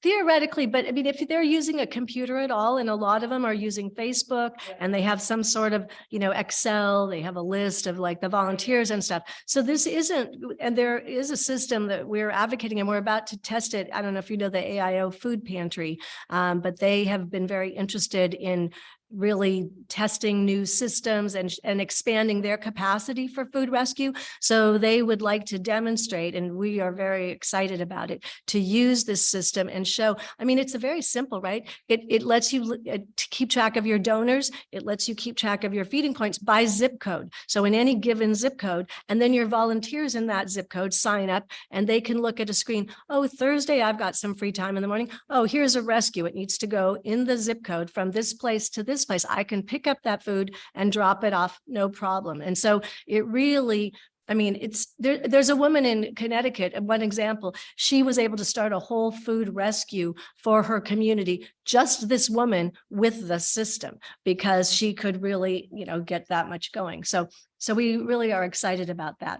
theoretically, but if they're using a computer at all, and a lot of them are using Facebook, and they have some sort of, Excel, they have a list of like the volunteers and stuff. So this isn't, and there is a system that we're advocating, and we're about to test it. I don't know if you know the AIO food pantry, but they have been very interested in really testing new systems and expanding their capacity for food rescue. So they would like to demonstrate, and we are very excited about it, to use this system and show. It's a very simple, right? It lets you keep track of your donors. It lets you keep track of your feeding points by zip code. So in any given zip code, and then your volunteers in that zip code sign up, and they can look at a screen. Oh, Thursday, I've got some free time in the morning. Oh, here's a rescue. It needs to go in the zip code from this place to this place. I can pick up that food and drop it off, no problem. And so it really, there's a woman in Connecticut, one example, she was able to start a whole food rescue for her community, just this woman with the system, because she could really, get that much going. So we really are excited about that.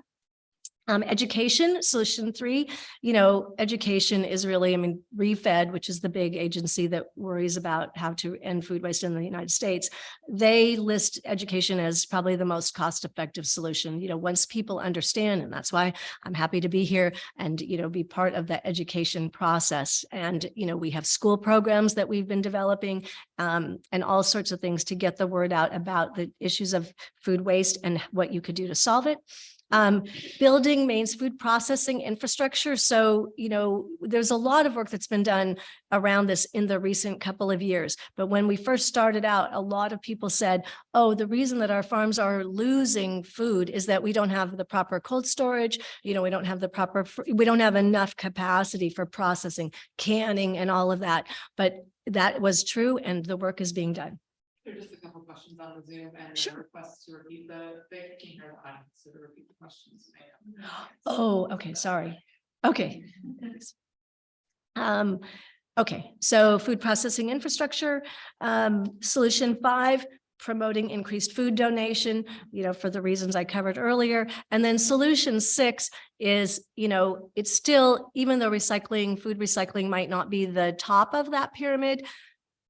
Education, solution 3, education is really, ReFed, which is the big agency that worries about how to end food waste in the United States. They list education as probably the most cost-effective solution, once people understand, and that's why I'm happy to be here and, be part of the education process. And, we have school programs that we've been developing and all sorts of things to get the word out about the issues of food waste and what you could do to solve it. Building Maine's food processing infrastructure. So, there's a lot of work that's been done around this in the recent couple of years. But when we first started out, a lot of people said, oh, the reason that our farms are losing food is that we don't have the proper cold storage. We don't have we don't have enough capacity for processing, canning, and all of that. But that was true, and the work is being done. There are just a couple questions on the Zoom and Sure. requests to repeat they can hear the audience, so to repeat the questions. Oh, okay, sorry. Okay. Okay, so food processing infrastructure, solution 5, promoting increased food donation, for the reasons I covered earlier. And then solution 6 is, it's still, even though food recycling might not be the top of that pyramid,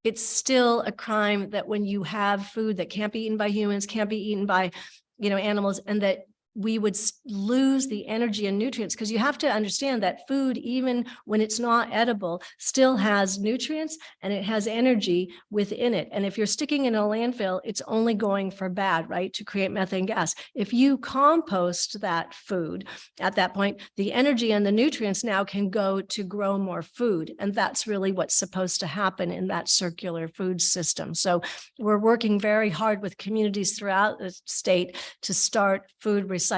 it's still a crime that when you have food that can't be eaten by humans, can't be eaten by, animals, and that we would lose the energy and nutrients, because you have to understand that food, even when it's not edible, still has nutrients and it has energy within it. And if you're sticking in a landfill, it's only going for bad, right? To create methane gas. If you compost that food at that point, the energy and the nutrients now can go to grow more food. And that's really what's supposed to happen in that circular food system. So we're working very hard with communities throughout the state to start food recycling,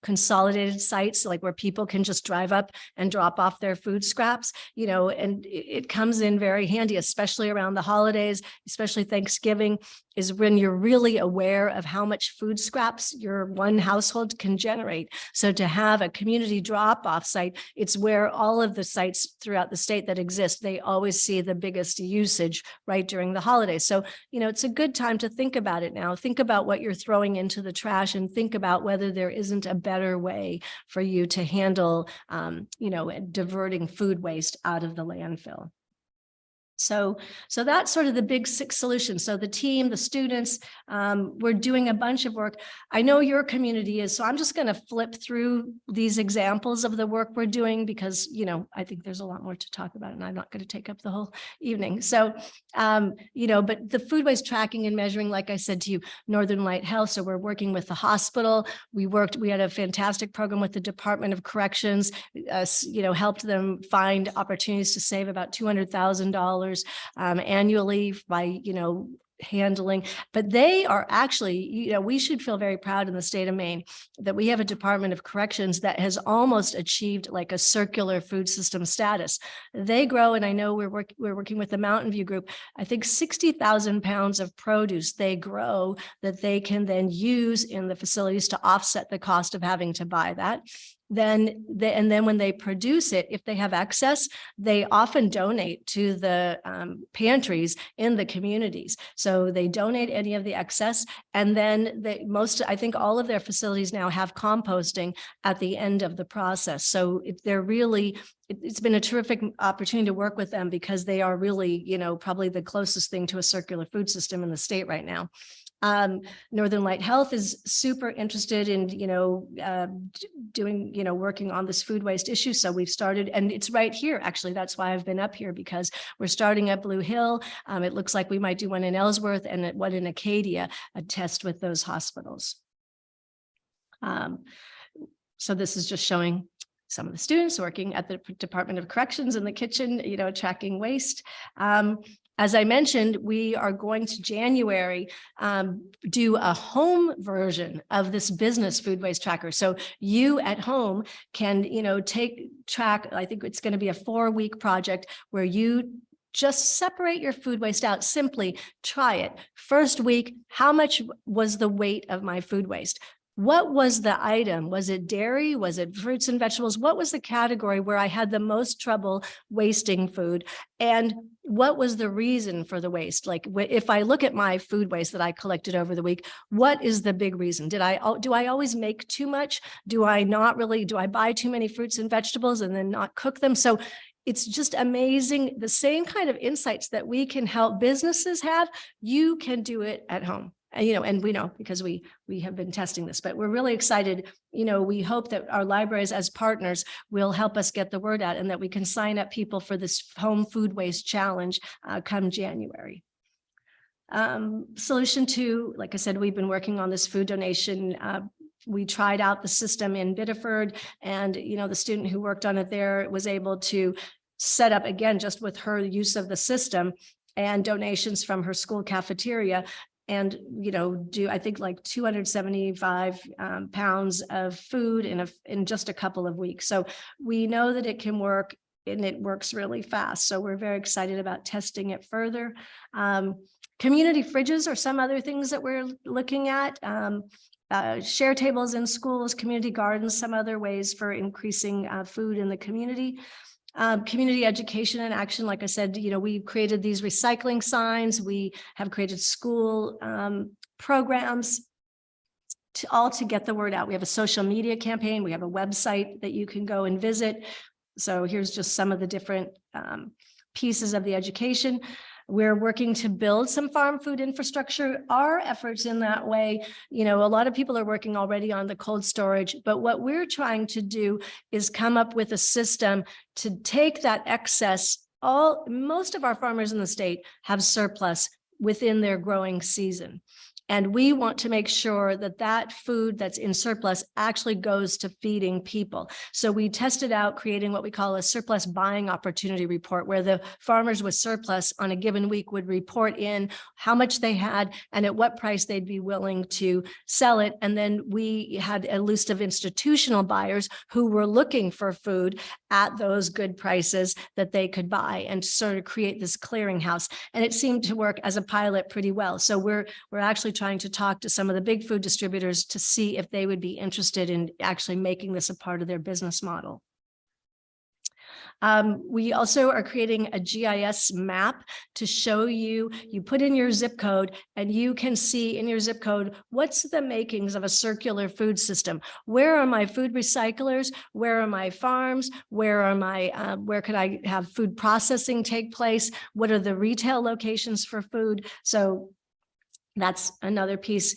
consolidated sites, like where people can just drive up and drop off their food scraps, and it comes in very handy, especially around the holidays, especially Thanksgiving, is when you're really aware of how much food scraps your one household can generate. So to have a community drop-off site, it's where all of the sites throughout the state that exist, they always see the biggest usage right during the holidays. So, it's a good time to think about it now. Think about what you're throwing into the trash and think about whether there isn't a better way for you to handle, diverting food waste out of the landfill. So that's sort of the big 6 solutions. So the team, the students, we're doing a bunch of work. I know your community is, so I'm just going to flip through these examples of the work we're doing because, I think there's a lot more to talk about and I'm not going to take up the whole evening. So, but the food waste tracking and measuring, like I said to you, Northern Light Health. So we're working with the hospital. We had a fantastic program with the Department of Corrections, helped them find opportunities to save about $200,000 annually by, handling, but they are actually, we should feel very proud in the state of Maine that we have a Department of Corrections that has almost achieved like a circular food system status. They grow, and I know we're working with the Mountain View group, I think 60,000 pounds of produce they grow that they can then use in the facilities to offset the cost of having to buy that. And then when they produce it, if they have excess, they often donate to the pantries in the communities. So they donate any of the excess, and then I think all of their facilities now have composting at the end of the process. So it's been a terrific opportunity to work with them because they are really, probably the closest thing to a circular food system in the state right now. Northern Light Health is super interested in, working on this food waste issue. So we've started, and it's right here. Actually, that's why I've been up here, because we're starting at Blue Hill. It looks like we might do one in Ellsworth and one in Acadia, a test with those hospitals. So this is just showing some of the students working at the Department of Corrections in the kitchen, tracking waste. As I mentioned, we are going to January do a home version of this business food waste tracker. So you at home can, track, I think it's going to be a 4-week project where you just separate your food waste out. Simply try it. First week, how much was the weight of my food waste? What was the item? Was it dairy? Was it fruits and vegetables? What was the category where I had the most trouble wasting food? And what was the reason for the waste? Like if I look at my food waste that I collected over the week, what is the big reason? Do I always make too much? Do I buy too many fruits and vegetables and then not cook them? So it's just amazing. The same kind of insights that we can help businesses have, you can do it at home. And we know because we have been testing this, but we're really excited. We hope that our libraries as partners will help us get the word out and that we can sign up people for this home food waste challenge come January. Solution 2, like I said, we've been working on this food donation. We tried out the system in Biddeford, and the student who worked on it there was able to set up, again, just with her use of the system and donations from her school cafeteria, and do I think like 275 pounds of food in just a couple of weeks. So we know that it can work, and it works really fast. So we're very excited about testing it further. Community fridges are some other things that we're looking at. Share tables in schools, community gardens, some other ways for increasing food in the community. Community education and action, like I said, we've created these recycling signs. We have created school programs to get the word out. We have a social media campaign. We have a website that you can go and visit. So here's just some of the different pieces of the education. We're working to build some farm food infrastructure. Our efforts in that way, a lot of people are working already on the cold storage, but what we're trying to do is come up with a system to take that excess. Most of our farmers in the state have surplus within their growing season. And we want to make sure that that food that's in surplus actually goes to feeding people. So we tested out creating what we call a surplus buying opportunity report, where the farmers with surplus on a given week would report in how much they had and at what price they'd be willing to sell it. And then we had a list of institutional buyers who were looking for food at those good prices that they could buy, and sort of create this clearinghouse. And it seemed to work as a pilot pretty well. So we're actually trying to talk to some of the big food distributors to see if they would be interested in actually making this a part of their business model. We also are creating a GIS map to show you, you put in your zip code and you can see in your zip code, what's the makings of a circular food system? Where are my food recyclers? Where are my farms? Where are my, where could I have food processing take place? What are the retail locations for food? So that's another piece.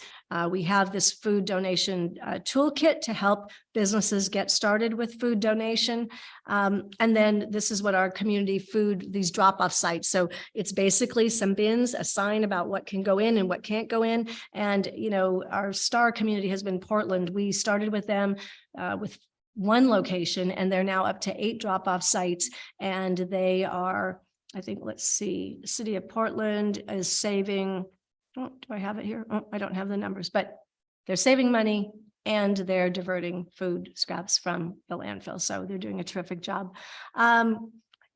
We have this food donation toolkit to help businesses get started with food donation. And then this is what our community food, these drop-off sites. So it's basically some bins, a sign about what can go in and what can't go in. And, you know, our star community has been Portland. We started with them with one location, and they're now up to 8 drop-off sites. And they are, I think, let's see, the city of Portland is saving, oh, do I have it here? Oh, I don't have the numbers, but they're saving money and they're diverting food scraps from the landfill. So they're doing a terrific job.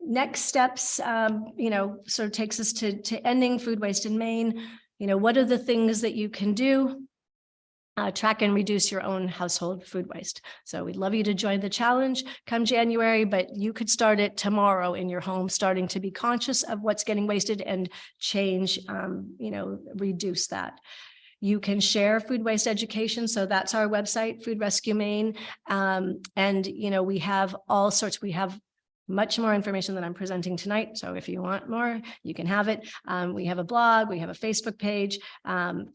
Next steps, you know, sort of takes us to ending food waste in Maine. You know, what are the things that you can do? Track and reduce your own household food waste. So we'd love you to join the challenge come January, but you could start it tomorrow in your home, starting to be conscious of what's getting wasted and change, you know, reduce that. You can share food waste education. So that's our website, Food Rescue Maine. And, you know, we have all sorts, we have much more information than I'm presenting tonight. So if you want more, you can have it. We have a blog, we have a Facebook page,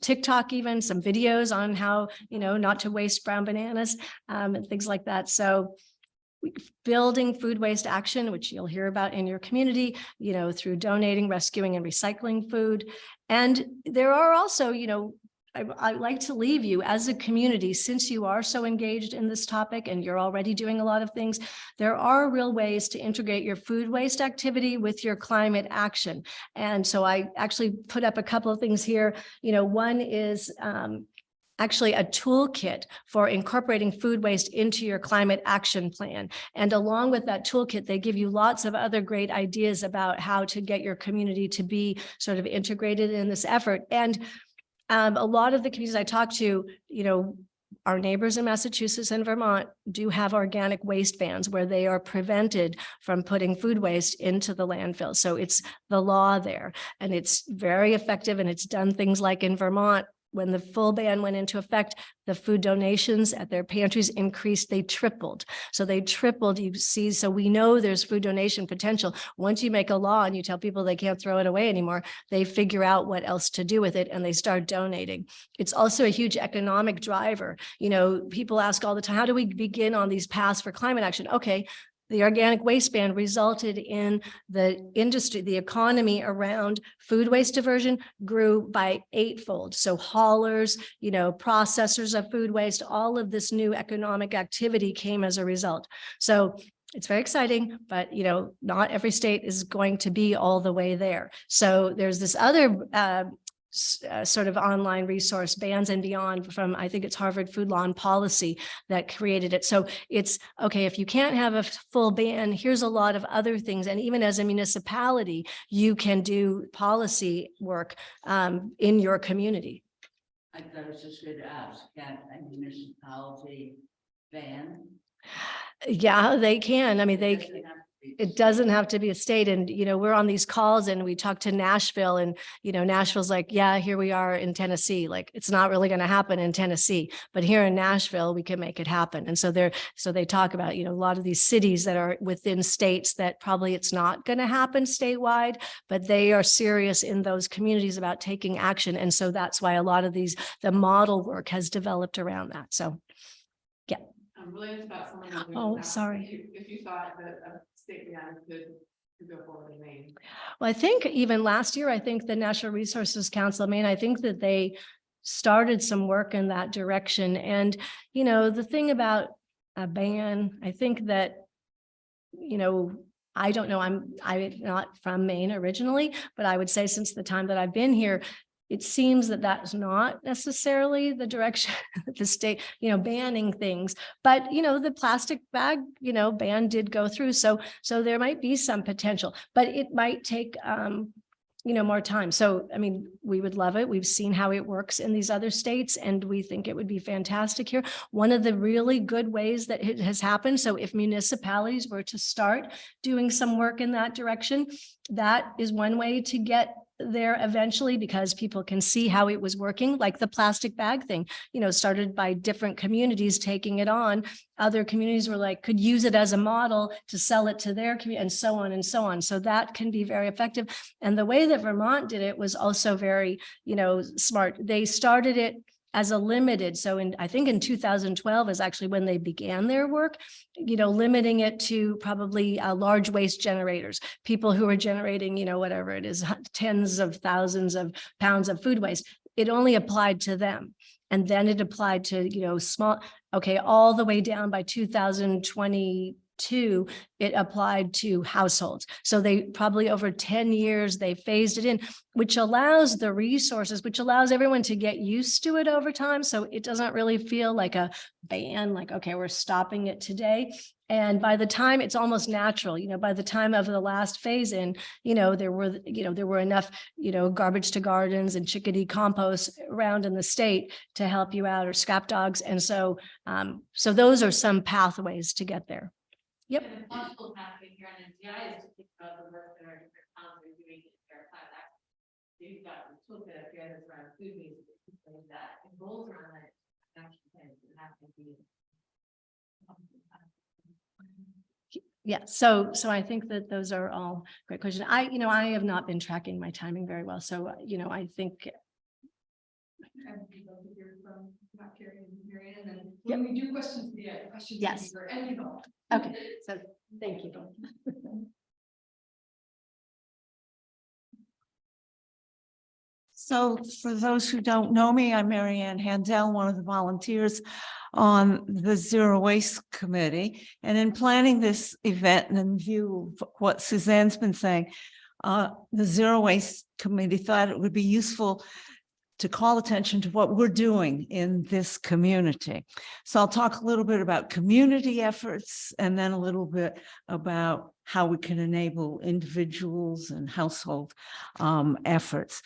TikTok, even some videos on how, you know, not to waste brown bananas, and things like that. So building food waste action, which you'll hear about in your community, you know, through donating, rescuing, and recycling food. And there are also, you know, I'd like to leave you as a community, since you are so engaged in this topic and you're already doing a lot of things, there are real ways to integrate your food waste activity with your climate action. And so I actually put up a couple of things here. You know, one is actually a toolkit for incorporating food waste into your climate action plan. And along with that toolkit, they give you lots of other great ideas about how to get your community to be sort of integrated in this effort. And a lot of the communities I talk to, you know, our neighbors in Massachusetts and Vermont do have organic waste bans where they are prevented from putting food waste into the landfill. So it's the law there, and it's very effective. And it's done things like in Vermont, when the full ban went into effect, the food donations at their pantries increased, they tripled. So they tripled, you see, so we know there's food donation potential. Once you make a law and you tell people they can't throw it away anymore, they figure out what else to do with it and they start donating. It's also a huge economic driver. You know, people ask all the time, how do we begin on these paths for climate action? Okay. The organic waste ban resulted in the industry, the economy around food waste diversion grew by 8-fold. So haulers, you know, processors of food waste, all of this new economic activity came as a result. So it's very exciting, but, you know, not every state is going to be all the way there. So there's this other sort of online resource, Bans and Beyond, from, I think it's Harvard Food Law and Policy, that created it. So it's, okay, if you can't have a full ban, here's a lot of other things. And even as a municipality, you can do policy work in your community. I thought I was just going to ask, can a municipality ban? Yeah, they can. I mean, it doesn't have to be a state. And, you know, we're on these calls and we talk to Nashville, and, you know, Nashville's like, yeah, here we are in Tennessee. Like, it's not really going to happen in Tennessee, but here in Nashville, we can make it happen. And so they talk about, you know, a lot of these cities that are within states that probably it's not going to happen statewide, but they are serious in those communities about taking action. And so that's why a lot of the model work has developed around that. So, yeah. Related about someone. Oh, sorry. If you thought that a state ban could go forward in Maine. Well, I think even last year, I think the Natural Resources Council of Maine, I think that they started some work in that direction. And, you know, the thing about a ban, I think that, you know, I don't know, I'm not from Maine originally, but I would say since the time that I've been here, it seems that that's not necessarily the direction that the state, you know, banning things. But, you know, the plastic bag, you know, ban did go through. So there might be some potential, but it might take, you know, more time. So, I mean, we would love it. We've seen how it works in these other states, and we think it would be fantastic here. One of the really good ways that it has happened. So if municipalities were to start doing some work in that direction, that is one way to get there eventually, because people can see how it was working, like the plastic bag thing, you know, started by different communities taking it on. Other communities were like, could use it as a model to sell it to their community, and so on and so on. So that can be very effective. And the way that Vermont did it was also very, you know, smart. They started it as a limited. So I think in 2012 is actually when they began their work, you know, limiting it to probably large waste generators, people who are generating, you know, whatever it is, tens of thousands of pounds of food waste. It only applied to them. And then it applied to, you know, small, okay, all the way down by 2022, it applied to households. So they probably over 10 years, they phased it in, which allows the resources, which allows everyone to get used to it over time. So it doesn't really feel like a ban, like, okay, we're stopping it today. And by the time it's almost natural, you know, by the time of the last phase in, you know, there were enough, you know, garbage to gardens and chickadee compost around in the state to help you out, or scrap dogs. And so, so those are some pathways to get there. Yep. And a possible pathway here on NTI is to think about the work that our different towns are doing in their climate action. You've got the toolkit up here that's around food waste, like that, and goals around that action plan that have to be. Yeah, so I think that those are all great questions. I have not been tracking my timing very well. So, you know, I think. I would be able to hear from Dr. Marian, and Yep. when we do questions, questions. Yes. For any of them. Okay, so thank you. So for those who don't know me, I'm Marianne Handel, one of the volunteers on the Zero Waste Committee. And in planning this event and in view of what Suzanne's been saying, the Zero Waste Committee thought it would be useful to call attention to what we're doing in this community. So I'll talk a little bit about community efforts, and then a little bit about how we can enable individuals and household efforts.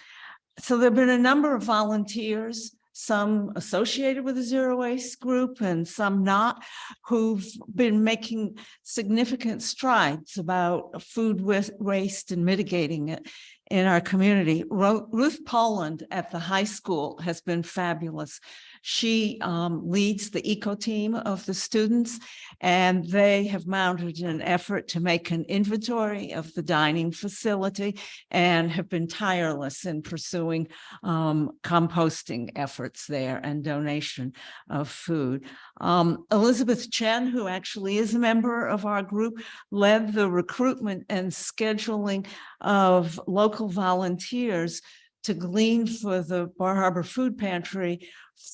So there have been a number of volunteers, some associated with the Zero Waste group and some not, who've been making significant strides about food waste and mitigating it in our community. Ruth Poland at the high school has been fabulous. She leads the eco team of the students, and they have mounted an effort to make an inventory of the dining facility and have been tireless in pursuing composting efforts there and donation of food. Elizabeth Chen, who actually is a member of our group, led the recruitment and scheduling of local volunteers to glean for the Bar Harbor Food Pantry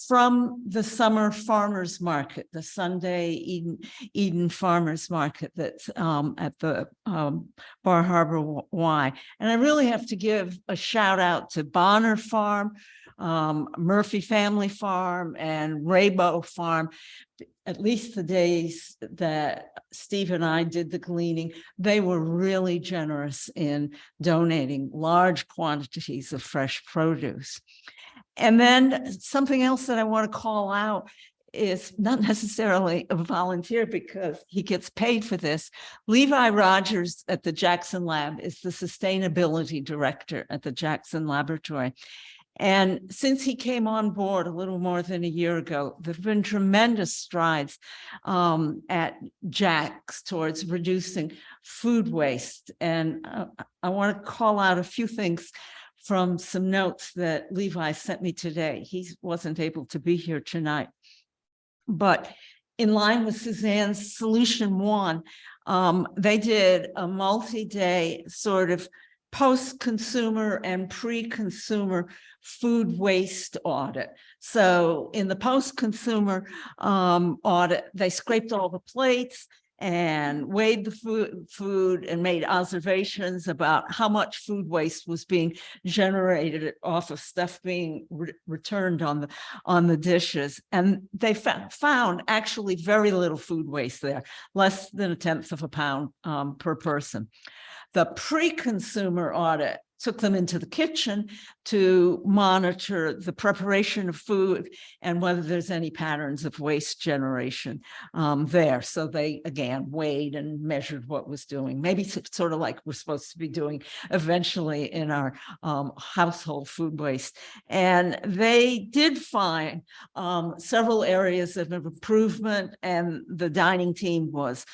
from the summer farmers market, the Sunday Eden farmers market that's at the Bar Harbor Y. And I really have to give a shout out to Bonner Farm, Murphy Family Farm, and Raybo Farm. At least the days that Steve and I did the gleaning, they were really generous in donating large quantities of fresh produce. And then something else that I want to call out is not necessarily a volunteer because he gets paid for this. Levi Rogers at the Jackson Lab is the sustainability director at the Jackson Laboratory. And since he came on board a little more than a year ago, there have been tremendous strides at JAX towards reducing food waste. And I want to call out a few things from some notes that Levi sent me today. He wasn't able to be here tonight. But in line with Suzanne's Solution 1, they did a multi-day sort of post-consumer and pre-consumer food waste audit. So in the post-consumer audit, they scraped all the plates and weighed the food and made observations about how much food waste was being generated off of stuff being returned on the dishes. And they found actually very little food waste there, less than 1/10 of a pound per person. The pre-consumer audit took them into the kitchen to monitor the preparation of food and whether there's any patterns of waste generation there. So they, again, weighed and measured what was doing, maybe sort of like we're supposed to be doing eventually in our household food waste. And they did find several areas of improvement, and the dining team was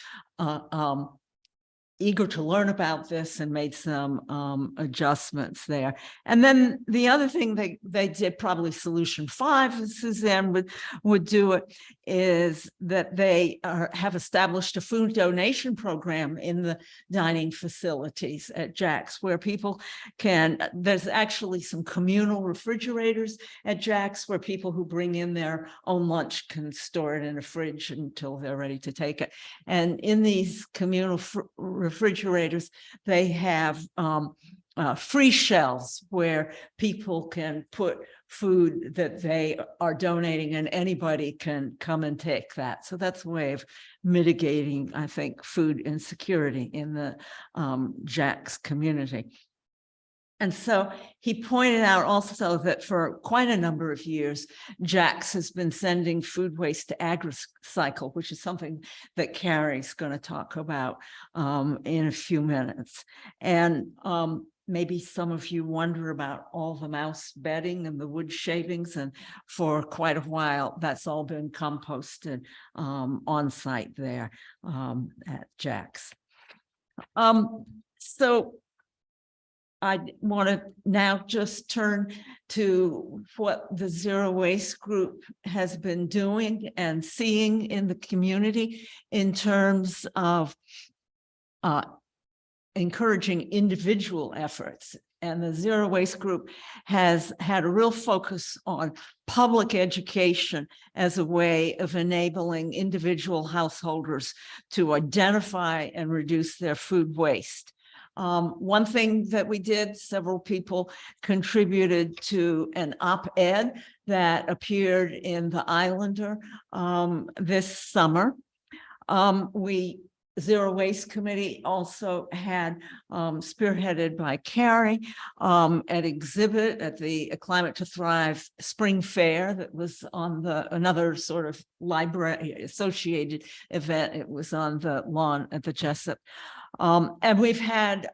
eager to learn about this and made some adjustments there. And then the other thing they did, probably solution 5, as Susanne would do it, is that they have established a food donation program in the dining facilities at Jack's, where people can, there's actually some communal refrigerators at Jack's where people who bring in their own lunch can store it in a fridge until they're ready to take it. And in these communal refrigerators, they have free shelves where people can put food that they are donating, and anybody can come and take that. So that's a way of mitigating, I think, food insecurity in the Jack's community. And so he pointed out also that for quite a number of years, Jack's has been sending food waste to AgriCycle, which is something that Carrie's going to talk about in a few minutes. And maybe some of you wonder about all the mouse bedding and the wood shavings, and for quite a while, that's all been composted on site there at Jack's. So I want to now just turn to what the Zero Waste Group has been doing and seeing in the community in terms of encouraging individual efforts. And the Zero Waste Group has had a real focus on public education as a way of enabling individual householders to identify and reduce their food waste. One thing that we did, several people contributed to an op-ed that appeared in the Islander this summer. Zero Waste Committee also had, spearheaded by Carrie, an exhibit at the Climate to Thrive Spring Fair that was on another sort of library associated event. It was on the lawn at the Jesup. And we've had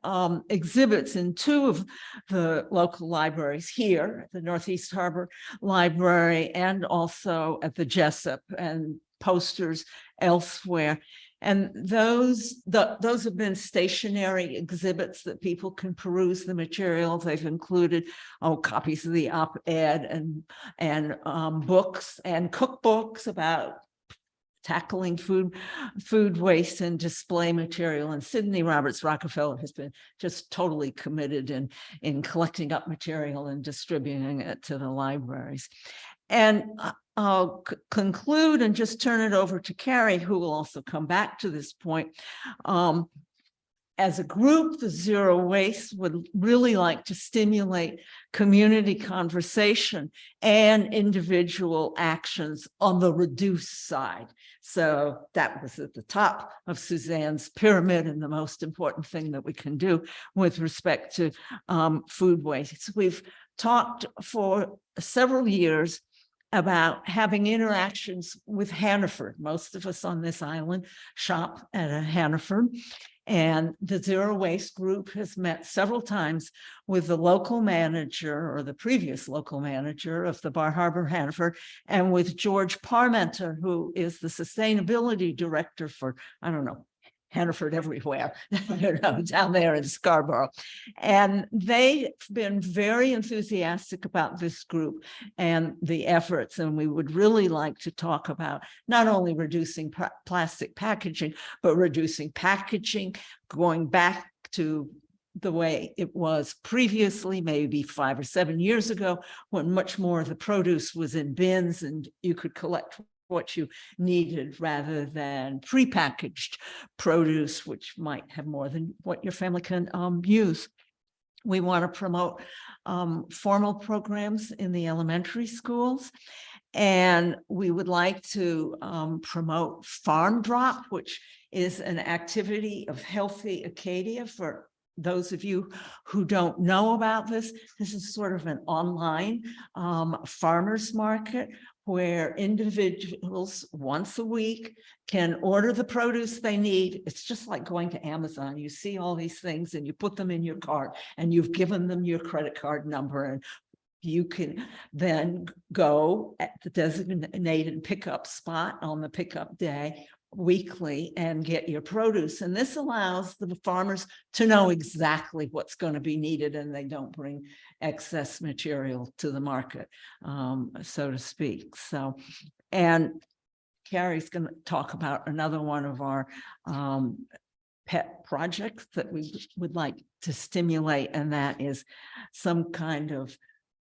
exhibits in 2 of the local libraries here, at the Northeast Harbor Library and also at the Jesup, and posters elsewhere. And those have been stationary exhibits that people can peruse the material. They've included copies of the op-ed and books and cookbooks about tackling food waste and display material. And Sydney Roberts Rockefeller has been just totally committed in collecting up material and distributing it to the libraries. And I'll conclude and just turn it over to Carrie, who will also come back to this point. As a group, the Zero Waste would really like to stimulate community conversation and individual actions on the reduce side. So that was at the top of Suzanne's pyramid and the most important thing that we can do with respect to food waste. We've talked for several years about having interactions with Hannaford. Most of us on this island shop at a Hannaford. And the Zero Waste Group has met several times with the local manager or the previous local manager of the Bar Harbor Hannaford, and with George Parmenter, who is the sustainability director for, I don't know, Hannaford everywhere, down there in Scarborough. And they've been very enthusiastic about this group and the efforts. And we would really like to talk about not only reducing plastic packaging, but reducing packaging, going back to the way it was previously, maybe 5 or 7 years ago, when much more of the produce was in bins and you could collect what you needed rather than prepackaged produce, which might have more than what your family can use. We want to promote formal programs in the elementary schools. And we would like to promote Farm Drop, which is an activity of Healthy Acadia. For those of you who don't know about this, this is sort of an online farmers market where individuals once a week can order the produce they need. It's just like going to Amazon. You see all these things and you put them in your cart and you've given them your credit card number, and you can then go at the designated pickup spot on the pickup day weekly and get your produce. And this allows the farmers to know exactly what's going to be needed, and they don't bring excess material to the market, so to speak. So, and Carrie's going to talk about another one of our pet projects that we would like to stimulate, and that is some kind of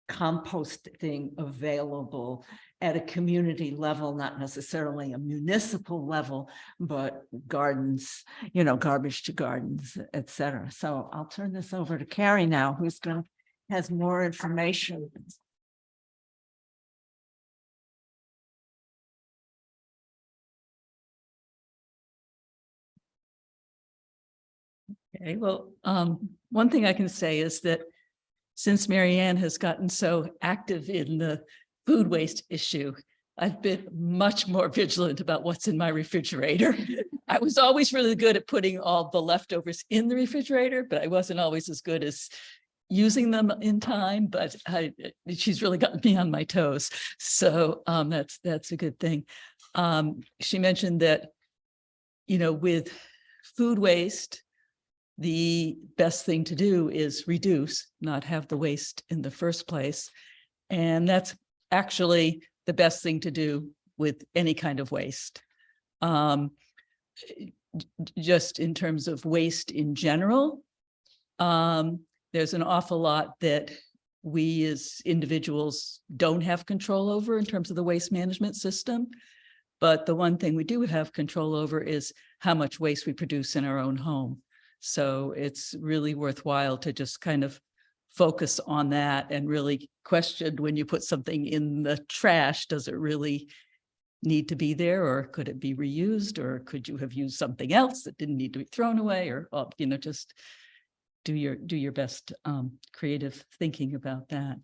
composting available at a community level, not necessarily a municipal level, but gardens, you know, garbage to gardens, etc. So I'll turn this over to Carrie now, who's going to has more information. Okay, well, one thing I can say is that since Marianne has gotten so active in the food waste issue, I've been much more vigilant about what's in my refrigerator. I was always really good at putting all the leftovers in the refrigerator, but I wasn't always as good as using them in time, but she's really gotten me on my toes. So that's a good thing. She mentioned that, you know, with food waste, the best thing to do is reduce, not have the waste in the first place. And that's actually the best thing to do with any kind of waste. Just in terms of waste in general, there's an awful lot that we as individuals don't have control over in terms of the waste management system. But the one thing we do have control over is how much waste we produce in our own home. So it's really worthwhile to just kind of focus on that and really question, when you put something in the trash, does it really need to be there, or could it be reused, or could you have used something else that didn't need to be thrown away, or, you know, just do your best creative thinking about that.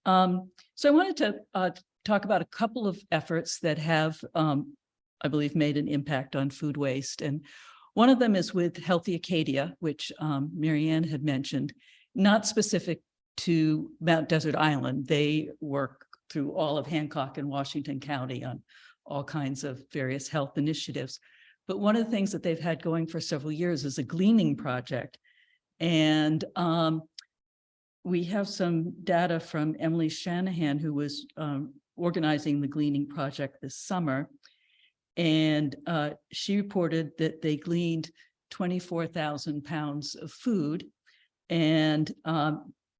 So I wanted to talk about a couple of efforts that have, I believe, made an impact on food waste. And one of them is with Healthy Acadia, which Marianne had mentioned, not specific to Mount Desert Island. They work through all of Hancock and Washington County on all kinds of various health initiatives. But one of the things that they've had going for several years is a gleaning project. And we have some data from Emily Shanahan, who was organizing the gleaning project this summer. And she reported that they gleaned 24,000 pounds of food. And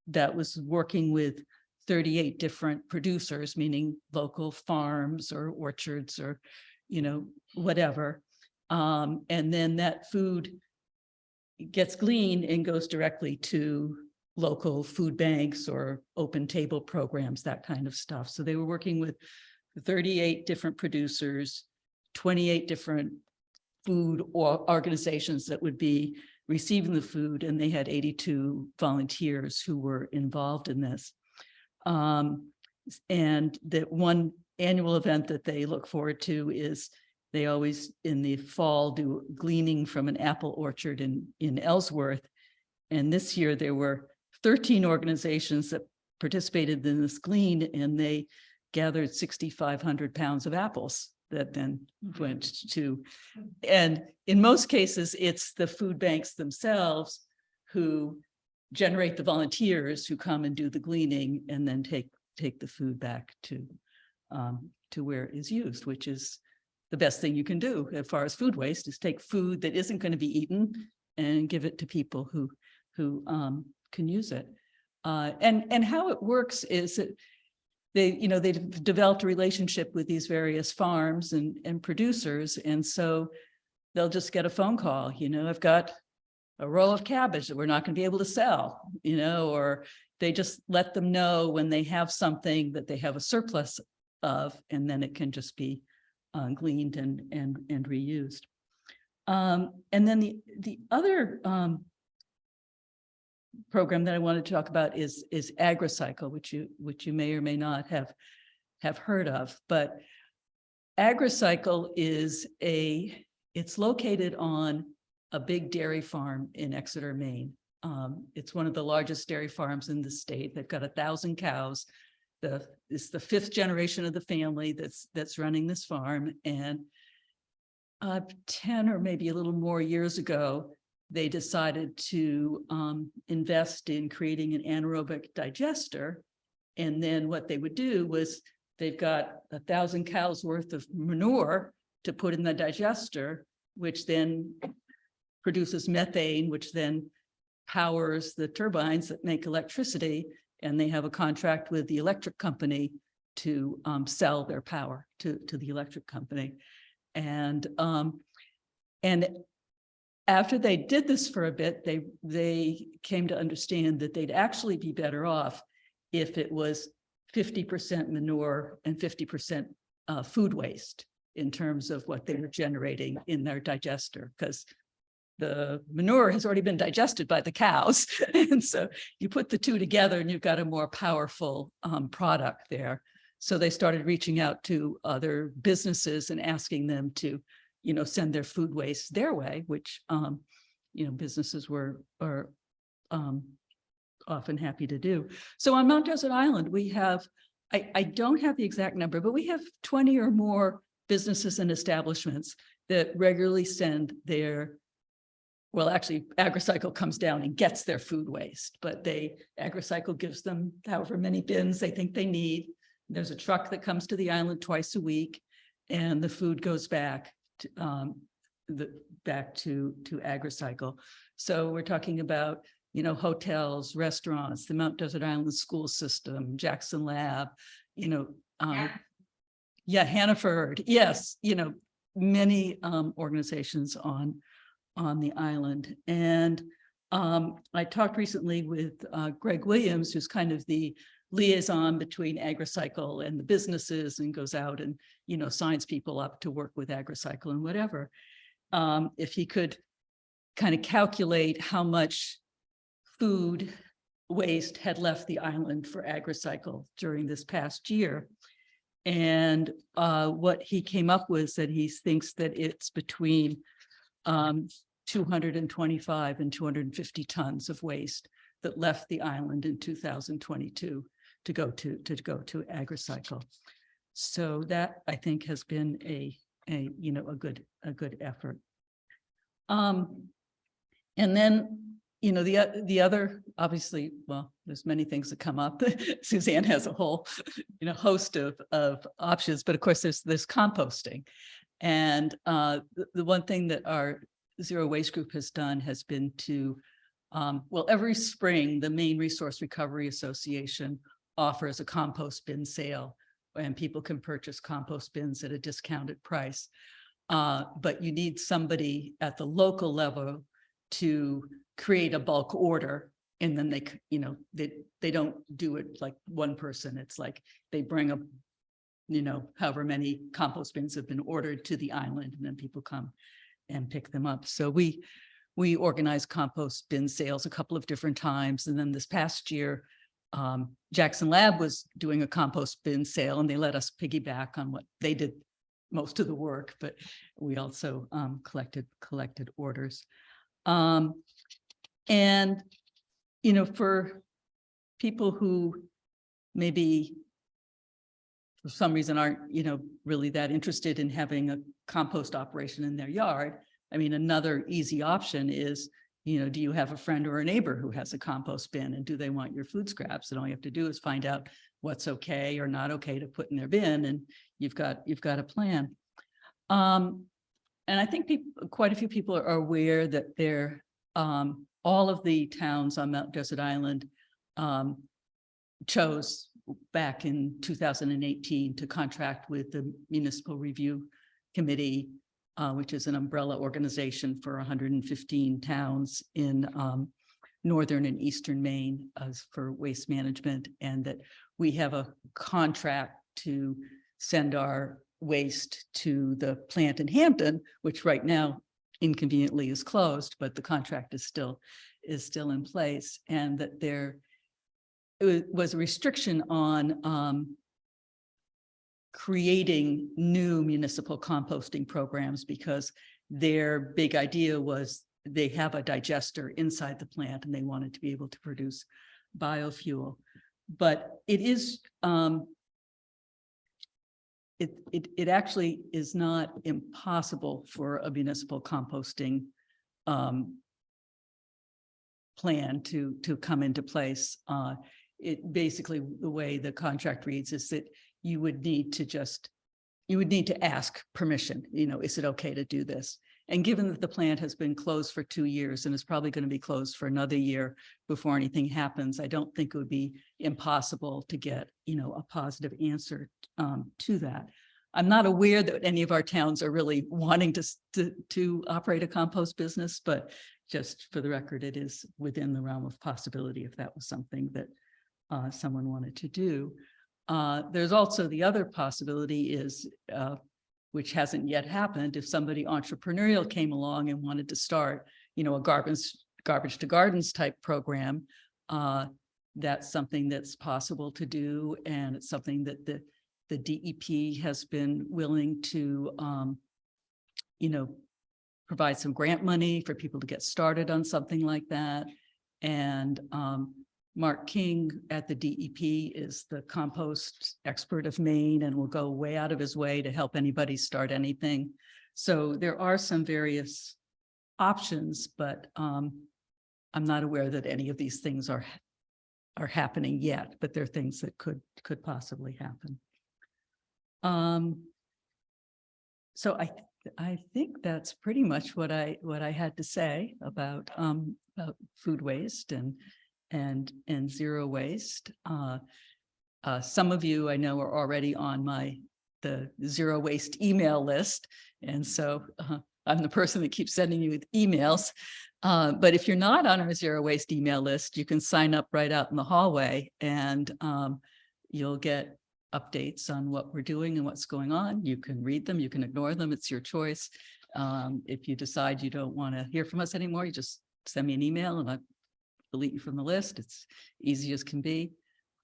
that was working with 38 different producers, meaning local farms or orchards or, you know, whatever. And then that food gets gleaned and goes directly to local food banks or open table programs, that kind of stuff. So they were working with 38 different producers, 28 different food or organizations that would be receiving the food, and they had 82 volunteers who were involved in this. And that one annual event that they look forward to is they always in the fall do gleaning from an apple orchard in Ellsworth. And this year there were 13 organizations that participated in this glean, and they gathered 6,500 pounds of apples that then went to, and in most cases, it's the food banks themselves who generate the volunteers who come and do the gleaning and then take the food back to where it is used, which is the best thing you can do as far as food waste, is take food that isn't going to be eaten and give it to people who can use it. And how it works is that they've developed a relationship with these various farms and producers. And so they'll just get a phone call, I've got a row of cabbage that we're not going to be able to sell, or they just let them know when they have something that they have a surplus of, and then it can just be gleaned and reused. And then the other program that I wanted to talk about is AgriCycle, which you may or may not have heard of. But AgriCycle it's located on a big dairy farm in Exeter, Maine. It's one of the largest dairy farms in the state. They've got 1,000 cows. It's the 5th generation of the family that's running this farm. And 10 or maybe a little more years ago, they decided to invest in creating an anaerobic digester. And then what they would do was they've got 1,000 cows worth of manure to put in the digester, which then produces methane, which then powers the turbines that make electricity. And they have a contract with the electric company to sell their power to the electric company. And after they did this for a bit, they came to understand that they'd actually be better off if it was 50% manure and 50% food waste in terms of what they were generating in their digester, because the manure has already been digested by the cows. And so you put the two together and you've got a more powerful product there. So they started reaching out to other businesses and asking them to, send their food waste their way, which, businesses are often happy to do. So on Mount Desert Island, we have, I don't have the exact number, but we have 20 or more businesses and establishments that regularly send their, well, actually, AgriCycle comes down and gets their food waste, but AgriCycle gives them however many bins they think they need. There's a truck that comes to the island twice a week, and the food goes back to AgriCycle. So we're talking about, hotels, restaurants, the Mount Desert Island school system, Jackson Lab, Hannaford, yes, many organizations on the island. And I talked recently with Greg Williams, who's kind of the liaison between AgriCycle and the businesses, and goes out and, signs people up to work with AgriCycle and whatever. If he could kind of calculate how much food waste had left the island for AgriCycle during this past year. And what he came up with said he thinks that it's between 225 and 250 tons of waste that left the island in 2022 to go to AgriCycle. So that, I think, has been a good effort. And then, the other, obviously, well, there's many things that come up. Susanne has a whole, host of options, but of course there's composting. And the one thing that our Zero Waste Group has done has been to, every spring, the Maine Resource Recovery Association offers a compost bin sale, and people can purchase compost bins at a discounted price. But you need somebody at the local level to create a bulk order, and then they don't do it like one person. It's like they bring up, however many compost bins have been ordered to the island, and then people come and pick them up. So we organized compost bin sales a couple of different times. And then this past year, Jackson Lab was doing a compost bin sale, and they let us piggyback on what they did most of the work, but we also collected orders. And, for people who maybe for some reason aren't, really that interested in having a compost operation in their yard, I mean, another easy option is, do you have a friend or a neighbor who has a compost bin, and do they want your food scraps? And all you have to do is find out what's okay or not okay to put in their bin, and you've got a plan. And I think quite a few people are aware that there all of the towns on Mount Desert Island chose back in 2018 to contract with the Municipal Review Committee, which is an umbrella organization for 115 towns in northern and eastern Maine for waste management, and that we have a contract to send our waste to the plant in Hampton, which right now inconveniently is closed, but the contract is still in place, and that there was a restriction on creating new municipal composting programs, because their big idea was they have a digester inside the plant and they wanted to be able to produce biofuel. But it is it actually is not impossible for a municipal composting plan to come into place. It basically, the way the contract reads is that you would need to ask permission, is it okay to do this? And given that the plant has been closed for 2 years and is probably going to be closed for another year before anything happens, I don't think it would be impossible to get, a positive answer to that. I'm not aware that any of our towns are really wanting to operate a compost business, but just for the record, it is within the realm of possibility if that was something that someone wanted to do. There's also the other possibility is, which hasn't yet happened, if somebody entrepreneurial came along and wanted to start, a garbage to gardens type program, that's something that's possible to do. And it's something that the DEP has been willing to, provide some grant money for people to get started on something like that. And Mark King at the DEP is the compost expert of Maine and will go way out of his way to help anybody start anything. So there are some various options, but I'm not aware that any of these things are happening yet, but they're things that could possibly happen. So I think that's pretty much what I had to say about food waste and zero waste. Some of you I know are already on the zero waste email list. And so I'm the person that keeps sending you emails. But if you're not on our zero waste email list, you can sign up right out in the hallway and you'll get updates on what we're doing and what's going on. You can read them, you can ignore them, it's your choice. If you decide you don't want to hear from us anymore, you just send me an email and I'll delete you from the list. It's easy as can be.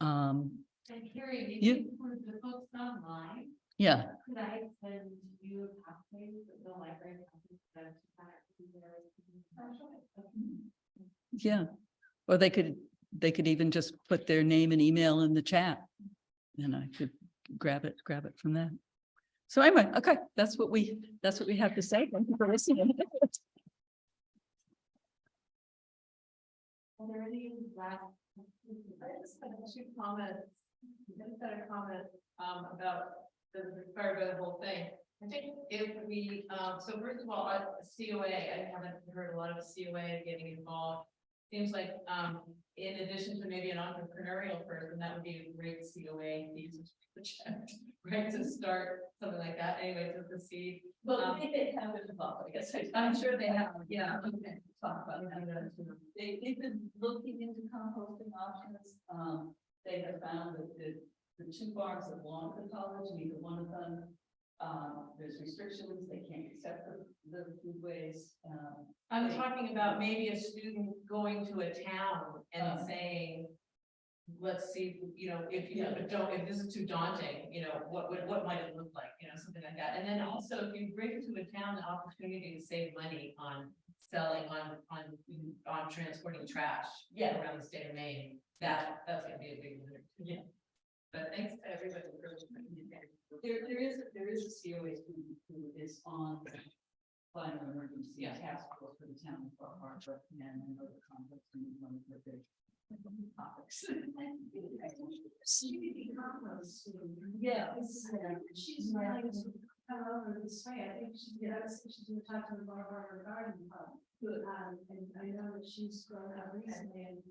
And Carrie, did Yeah. you put the books online? Yeah, Could I send you a copy of the library? yeah. Or they could even just put their name and email in the chat and I could grab it from that. So anyway, okay, that's what we have to say. Thank you for listening. Are there any last? I just had 2 comments. I just had a comment about the part of the whole thing. I think if we, so first of all, COA, I haven't heard a lot of COA getting involved. Seems like in addition to maybe an entrepreneurial person, that would be a great COA thesis project, right? To start something like that. Anyway, to see. Well, they have it involved, I guess. I'm sure they have. Yeah. Okay. Talk about that. They've been looking into composting options. They have found that the 2 farms that belong to the college, neither one of them, there's restrictions, they can't accept the food waste. I'm talking about maybe a student going to a town and saying, let's see, if this is too daunting, what might it look like, something like that. And then also if you bring to a town the opportunity to save money on selling on transporting trash around the state of Maine, that's gonna be a big winner. Yeah. But thanks to everybody for there is a COA who is on climate emergency task force for the town of Far Harbor, and another composting is one of the big topics. Yeah, she's come over this way, I think she's gonna talk to the Barbara Garden Club. And I know that she's grown up recently and.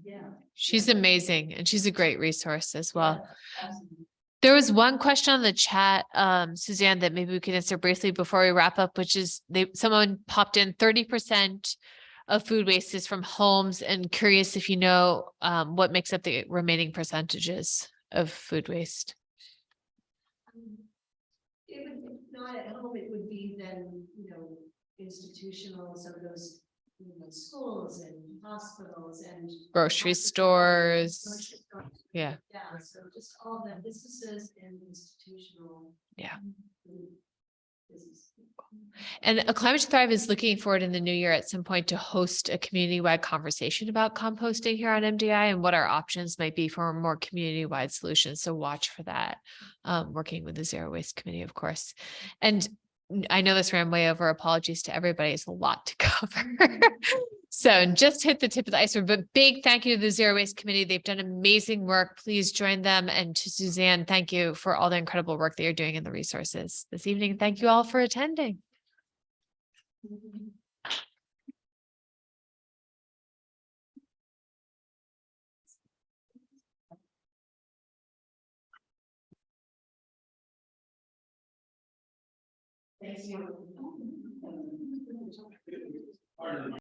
Yeah. She's amazing and she's a great resource as well. There was one question on the chat, Suzanne, that maybe we could answer briefly before we wrap up, which is someone popped in 30% of food waste is from homes, and curious if you know what makes up the remaining percentages of food waste. It would, if not at home, it would be then, institutional, some of those, schools and hospitals and. Grocery stores. Yeah. Yeah, so just all the businesses and institutional. Yeah. Business. And A Climate to Thrive is looking forward in the new year at some point to host a community-wide conversation about composting here on MDI and what our options might be for more community-wide solutions. So watch for that, working with the Zero Waste Committee, of course. And I know this ran way over. Apologies to everybody. It's a lot to cover. So just hit the tip of the iceberg, but big thank you to the Zero Waste Committee. They've done amazing work. Please join them. And to Suzanne, thank you for all the incredible work that you're doing in the resources this evening. Thank you all for attending. Thank you.